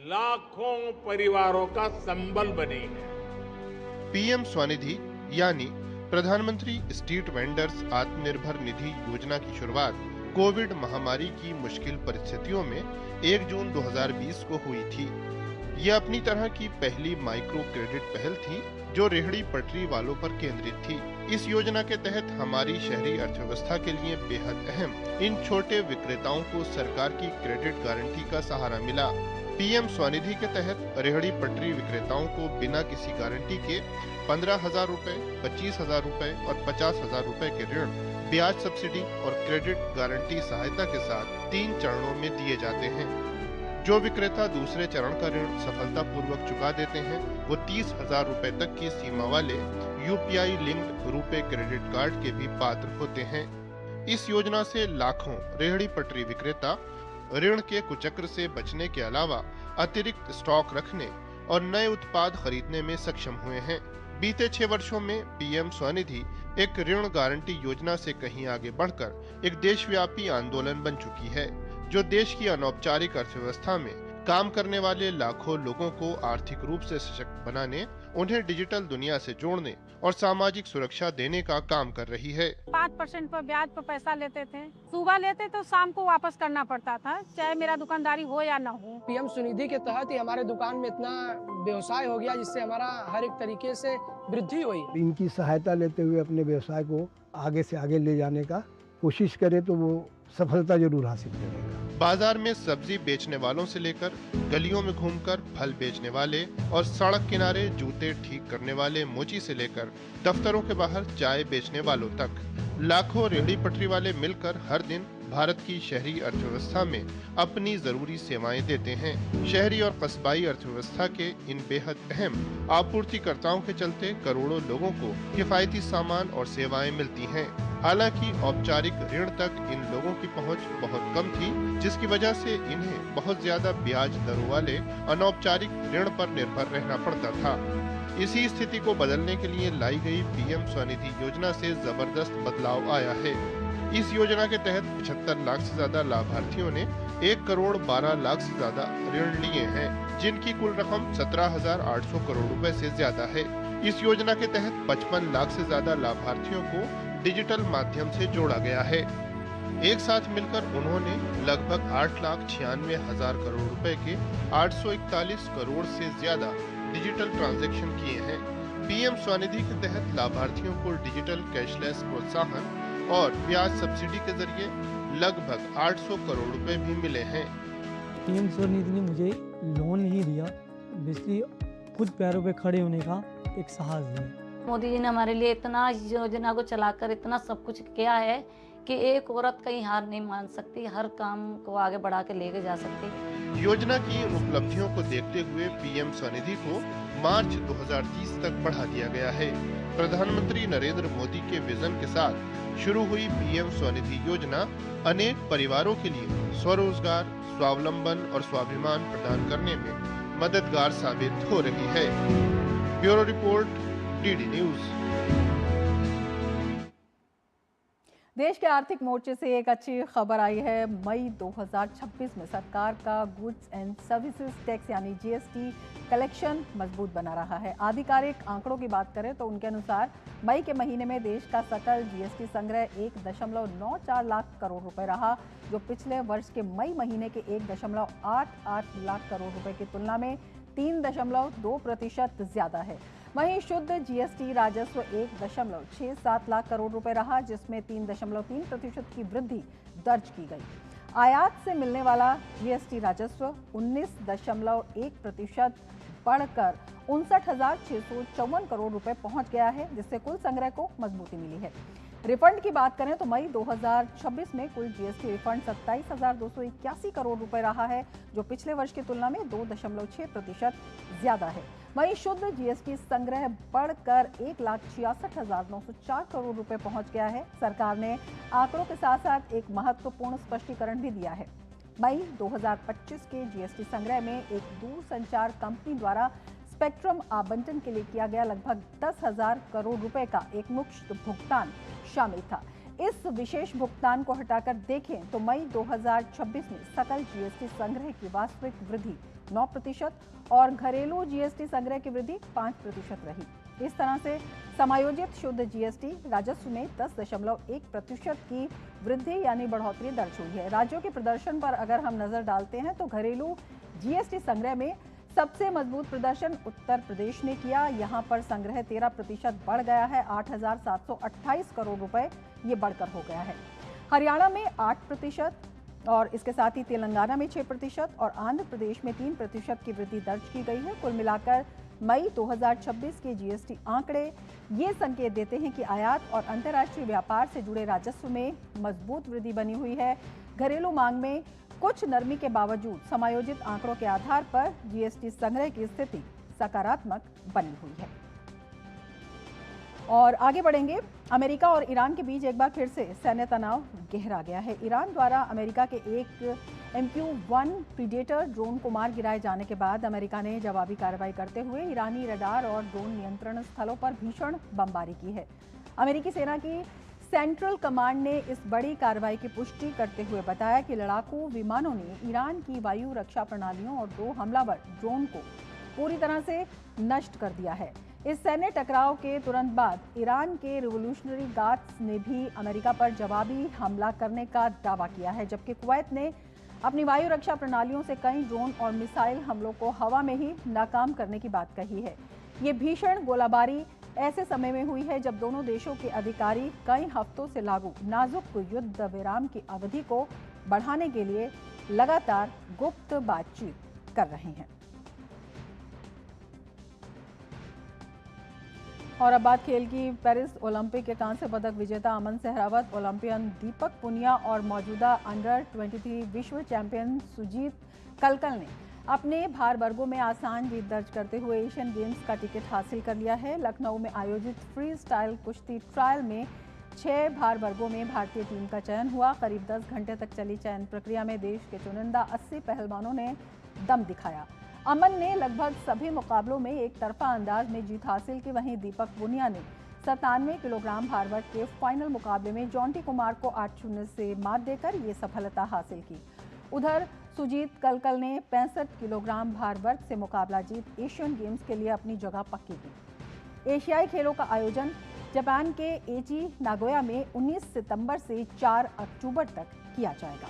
Speaker 17: लाखों परिवारों का संबल बनी है।
Speaker 18: पीएम स्वनिधि यानी प्रधानमंत्री स्ट्रीट वेंडर्स आत्मनिर्भर निधि योजना की शुरुआत कोविड महामारी की मुश्किल परिस्थितियों में 1 जून 2020 को हुई थी। यह अपनी तरह की पहली माइक्रो क्रेडिट पहल थी जो रेहड़ी पटरी वालों पर केंद्रित थी। इस योजना के तहत हमारी शहरी अर्थव्यवस्था के लिए बेहद अहम इन छोटे विक्रेताओं को सरकार की क्रेडिट गारंटी का सहारा मिला। पीएम स्वनिधि के तहत रेहड़ी पटरी विक्रेताओं को बिना किसी गारंटी के 15,000 रुपए, 25,000 रुपए और 50,000 रुपए के ऋण ब्याज सब्सिडी और क्रेडिट गारंटी सहायता के साथ 3 चरणों में दिए जाते हैं। जो विक्रेता दूसरे चरण का ऋण सफलतापूर्वक चुका देते हैं वो 30,000 रुपए तक की सीमा वाले UPI linked RuPay credit card के भी पात्र होते हैं। इस योजना से लाखों रेहड़ी पटरी विक्रेता ऋण के कुचक्र से बचने के अलावा अतिरिक्त स्टॉक रखने और नए उत्पाद खरीदने में सक्षम हुए हैं। बीते 6 वर्षों में पीएम स्वनिधि एक ऋण गारंटी योजना से कहीं आगे बढ़कर एक देशव्यापी आंदोलन बन चुकी है, जो देश की अनौपचारिक अर्थव्यवस्था में काम करने वाले लाखों लोगों को आर्थिक रूप से सशक्त बनाने, उन्हें डिजिटल दुनिया से जोड़ने और सामाजिक सुरक्षा देने का काम कर रही है।
Speaker 19: 5% पर ब्याज पर पैसा लेते थे, सुबह लेते तो शाम को वापस करना पड़ता था, चाहे मेरा दुकानदारी हो या ना हो।
Speaker 20: पीएम स्वनिधि के तहत ही हमारे दुकान में इतना व्यवसाय हो गया, जिससे हमारा हर एक तरीके से वृद्धि हुई।
Speaker 21: इनकी सहायता लेते हुए अपने व्यवसाय को आगे से आगे ले जाने का कोशिश करे तो वो सफलता जरूर हासिल करेगा।
Speaker 18: बाजार में सब्जी बेचने वालों से लेकर गलियों में घूमकर फल बेचने वाले और सड़क किनारे जूते ठीक करने वाले मोची से लेकर दफ्तरों के बाहर चाय बेचने वालों तक लाखों रेहड़ी पटरी वाले मिलकर हर दिन भारत की शहरी अर्थव्यवस्था में अपनी जरूरी सेवाएं देते हैं। शहरी और कस्बाई अर्थव्यवस्था के इन बेहद अहम आपूर्तिकर्ताओं के चलते करोड़ों लोगों को किफायती सामान और सेवाएं मिलती हैं। हालांकि औपचारिक ऋण तक इन लोगों की पहुंच बहुत कम थी, जिसकी वजह से इन्हें बहुत ज्यादा ब्याज दरों वाले अनौपचारिक ऋण पर निर्भर रहना पड़ता था। इसी स्थिति को बदलने के लिए लाई गई पीएम स्वनिधि योजना से जबरदस्त बदलाव आया है। इस योजना के तहत 75 लाख से ज्यादा लाभार्थियों ने 1 करोड़ 12 लाख से ज्यादा ऋण लिए हैं, जिनकी कुल रकम 17,800 करोड़ रुपए से ज्यादा है। इस योजना के तहत 55 लाख से ज्यादा लाभार्थियों को डिजिटल माध्यम से जोड़ा गया है। एक साथ मिलकर उन्होंने लगभग 8,96,000 करोड़ रुपए के 841 करोड़ से ज्यादा डिजिटल ट्रांजैक्शन किए हैं। पीएम स्वनिधि के तहत लाभार्थियों को डिजिटल कैशलेस प्रोत्साहन और ब्याज सब्सिडी के जरिए लगभग 800 करोड़ रुपए भी मिले हैं।
Speaker 22: पीएम स्वनिधि ने मुझे लोन ही दिया, बेसिकली खुद पैरों पे खड़े होने का एक साहस दिया।
Speaker 23: मोदी जी ने हमारे लिए इतना योजना को चलाकर इतना सब कुछ किया है कि एक औरत कहीं हार नहीं मान सकती, हर काम को आगे बढ़ा के लेके जा सकती।
Speaker 18: योजना की इन उपलब्धियों को देखते हुए पीएम स्वनिधि को मार्च 2030 तक बढ़ा दिया गया है। प्रधानमंत्री नरेंद्र मोदी के विजन के साथ शुरू हुई पीएम स्वनिधि योजना अनेक परिवारों के लिए स्वरोजगार, स्वावलंबन और स्वाभिमान प्रदान करने में मददगार साबित हो रही है। Bureau report, DD news.
Speaker 1: देश के आर्थिक मोर्चे से एक अच्छी खबर आई है। मई 2026 में सरकार का गुड्स एंड सर्विसेज टैक्स यानी जीएसटी कलेक्शन मजबूत बना रहा है। आधिकारिक आंकड़ों की बात करें तो उनके अनुसार मई के महीने में देश का सकल जीएसटी संग्रह 1.94 लाख करोड़ रुपए रहा, जो पिछले वर्ष के मई महीने के 1.88 लाख करोड़ रुपए की तुलना में 3.2% ज्यादा है। वहीं शुद्ध जीएसटी राजस्व 1.67 लाख करोड़ रुपए रहा, जिसमें 3.3% की वृद्धि दर्ज की गई। आयात से मिलने वाला जीएसटी राजस्व 19.1% बढ़कर 59,654 करोड़ रुपए पहुंच गया है, जिससे कुल संग्रह को मजबूती मिली है। रिफंड की बात करें तो मई 2026 में कुल जीएसटी रिफंड 27,281 करोड़ रुपए रहा है, जो पिछले वर्ष की तुलना में 2.6% ज्यादा है। वहीं शुद्ध जीएसटी संग्रह बढ़कर 1,66,904 करोड़ रुपए पहुंच गया है। सरकार ने आंकड़ों के साथ साथ एक महत्वपूर्ण स्पष्टीकरण भी दिया है। मई 2025 के जीएसटी संग्रह में एक दूरसंचार कंपनी द्वारा स्पेक्ट्रम आवंटन के लिए किया गया लगभग 10,000 करोड़ रुपए का एक मुश्त भुगतान शामिल था। इस विशेष भुगतान को हटाकर देखें तो मई 2026 में सकल जीएसटी संग्रह की वास्तविक वृद्धि 9% और घरेलू जीएसटी संग्रह की वृद्धि 5% रही। इस तरह से समायोजित शुद्ध जीएसटी राजस्व में 10.1% की वृद्धि यानी बढ़ोतरी दर्ज हुई है। राज्यों के प्रदर्शन पर अगर हम नजर डालते हैं तो घरेलू जीएसटी संग्रह में सबसे मजबूत प्रदर्शन उत्तर प्रदेश ने किया। यहां पर संग्रह 13% बढ़ गया है, 8,728 करोड़ रुपए ये बढ़कर हो गया है। हरियाणा में 8% और इसके साथ ही तेलंगाना में 6% और आंध्र प्रदेश में 3% की वृद्धि दर्ज की गई है। कुल मिलाकर मई 2026 के जीएसटी आंकड़े ये संकेत देते हैं कि आयात और अंतर्राष्ट्रीय व्यापार से जुड़े राजस्व में मजबूत वृद्धि बनी हुई है। घरेलू मांग में कुछ नरमी के बावजूद समायोजित आंकड़ों के आधार पर जीएसटी संग्रह की स्थिति सकारात्मक बनी हुई है। और आगे बढ़ेंगे। अमेरिका और ईरान के बीच एक बार फिर से सैन्य तनाव गहरा गया है। ईरान द्वारा अमेरिका के एक MQ-1 प्रीडेटर ड्रोन को मार गिराए जाने के बाद अमेरिका ने जवाबी कार्रवाई करते हुए ईरानी रडार और ड्रोन नियंत्रण स्थलों पर भीषण बमबारी की है। अमेरिकी सेना की सेंट्रल कमांड ने इस बड़ी कार्रवाई की पुष्टि करते हुए बताया कि लड़ाकू विमानों ने ईरान की वायु रक्षा प्रणालियों और 2 हमलावर ड्रोन को पूरी तरह से नष्ट कर दिया है। इस सैन्य टकराव के तुरंत बाद ईरान के रिवोल्यूशनरी गार्ड्स ने भी अमेरिका पर जवाबी हमला करने का दावा किया है, जबकि कुवैत ने अपनी वायु रक्षा प्रणालियों से कई ड्रोन और मिसाइल हमलों को हवा में ही नाकाम करने की बात कही है। ये भीषण गोलाबारी ऐसे समय में हुई है जब दोनों देशों के अधिकारी कई हफ्तों से लागू नाजुक युद्ध विराम की अवधि को बढ़ाने के लिए लगातार गुप्त बातचीत कर रहे हैं। और अब बात खेल की। पेरिस ओलंपिक के कांस्य पदक विजेता अमन सहरावत, ओलंपियन दीपक पुनिया और मौजूदा अंडर 23 विश्व चैंपियन सुजीत कलकल ने अपने भार वर्गों में आसान जीत दर्ज करते हुए एशियन गेम्स का टिकट हासिल कर लिया है। लखनऊ में आयोजित फ्री स्टाइल कुश्ती ट्रायल में 6 भार वर्गों में भारतीय टीम का चयन हुआ। करीब 10 घंटे तक चली चयन प्रक्रिया में देश के चुनिंदा 80 पहलवानों ने दम दिखाया। अमन ने लगभग सभी मुकाबलों में एक तरफा अंदाज में जीत हासिल की। वहीं दीपक पुनिया ने 97 किलोग्राम भार वर्ग के फाइनल मुकाबले में जॉन्टी कुमार को 8-0 से मात देकर ये सफलता हासिल की। उधर सुजीत कलकल ने 65 किलोग्राम भार वर्ग से मुकाबला जीत एशियन गेम्स के लिए अपनी जगह पक्की की। एशियाई खेलों का आयोजन जापान के एची नागोया में 19 सितंबर से 4 अक्टूबर तक किया जाएगा।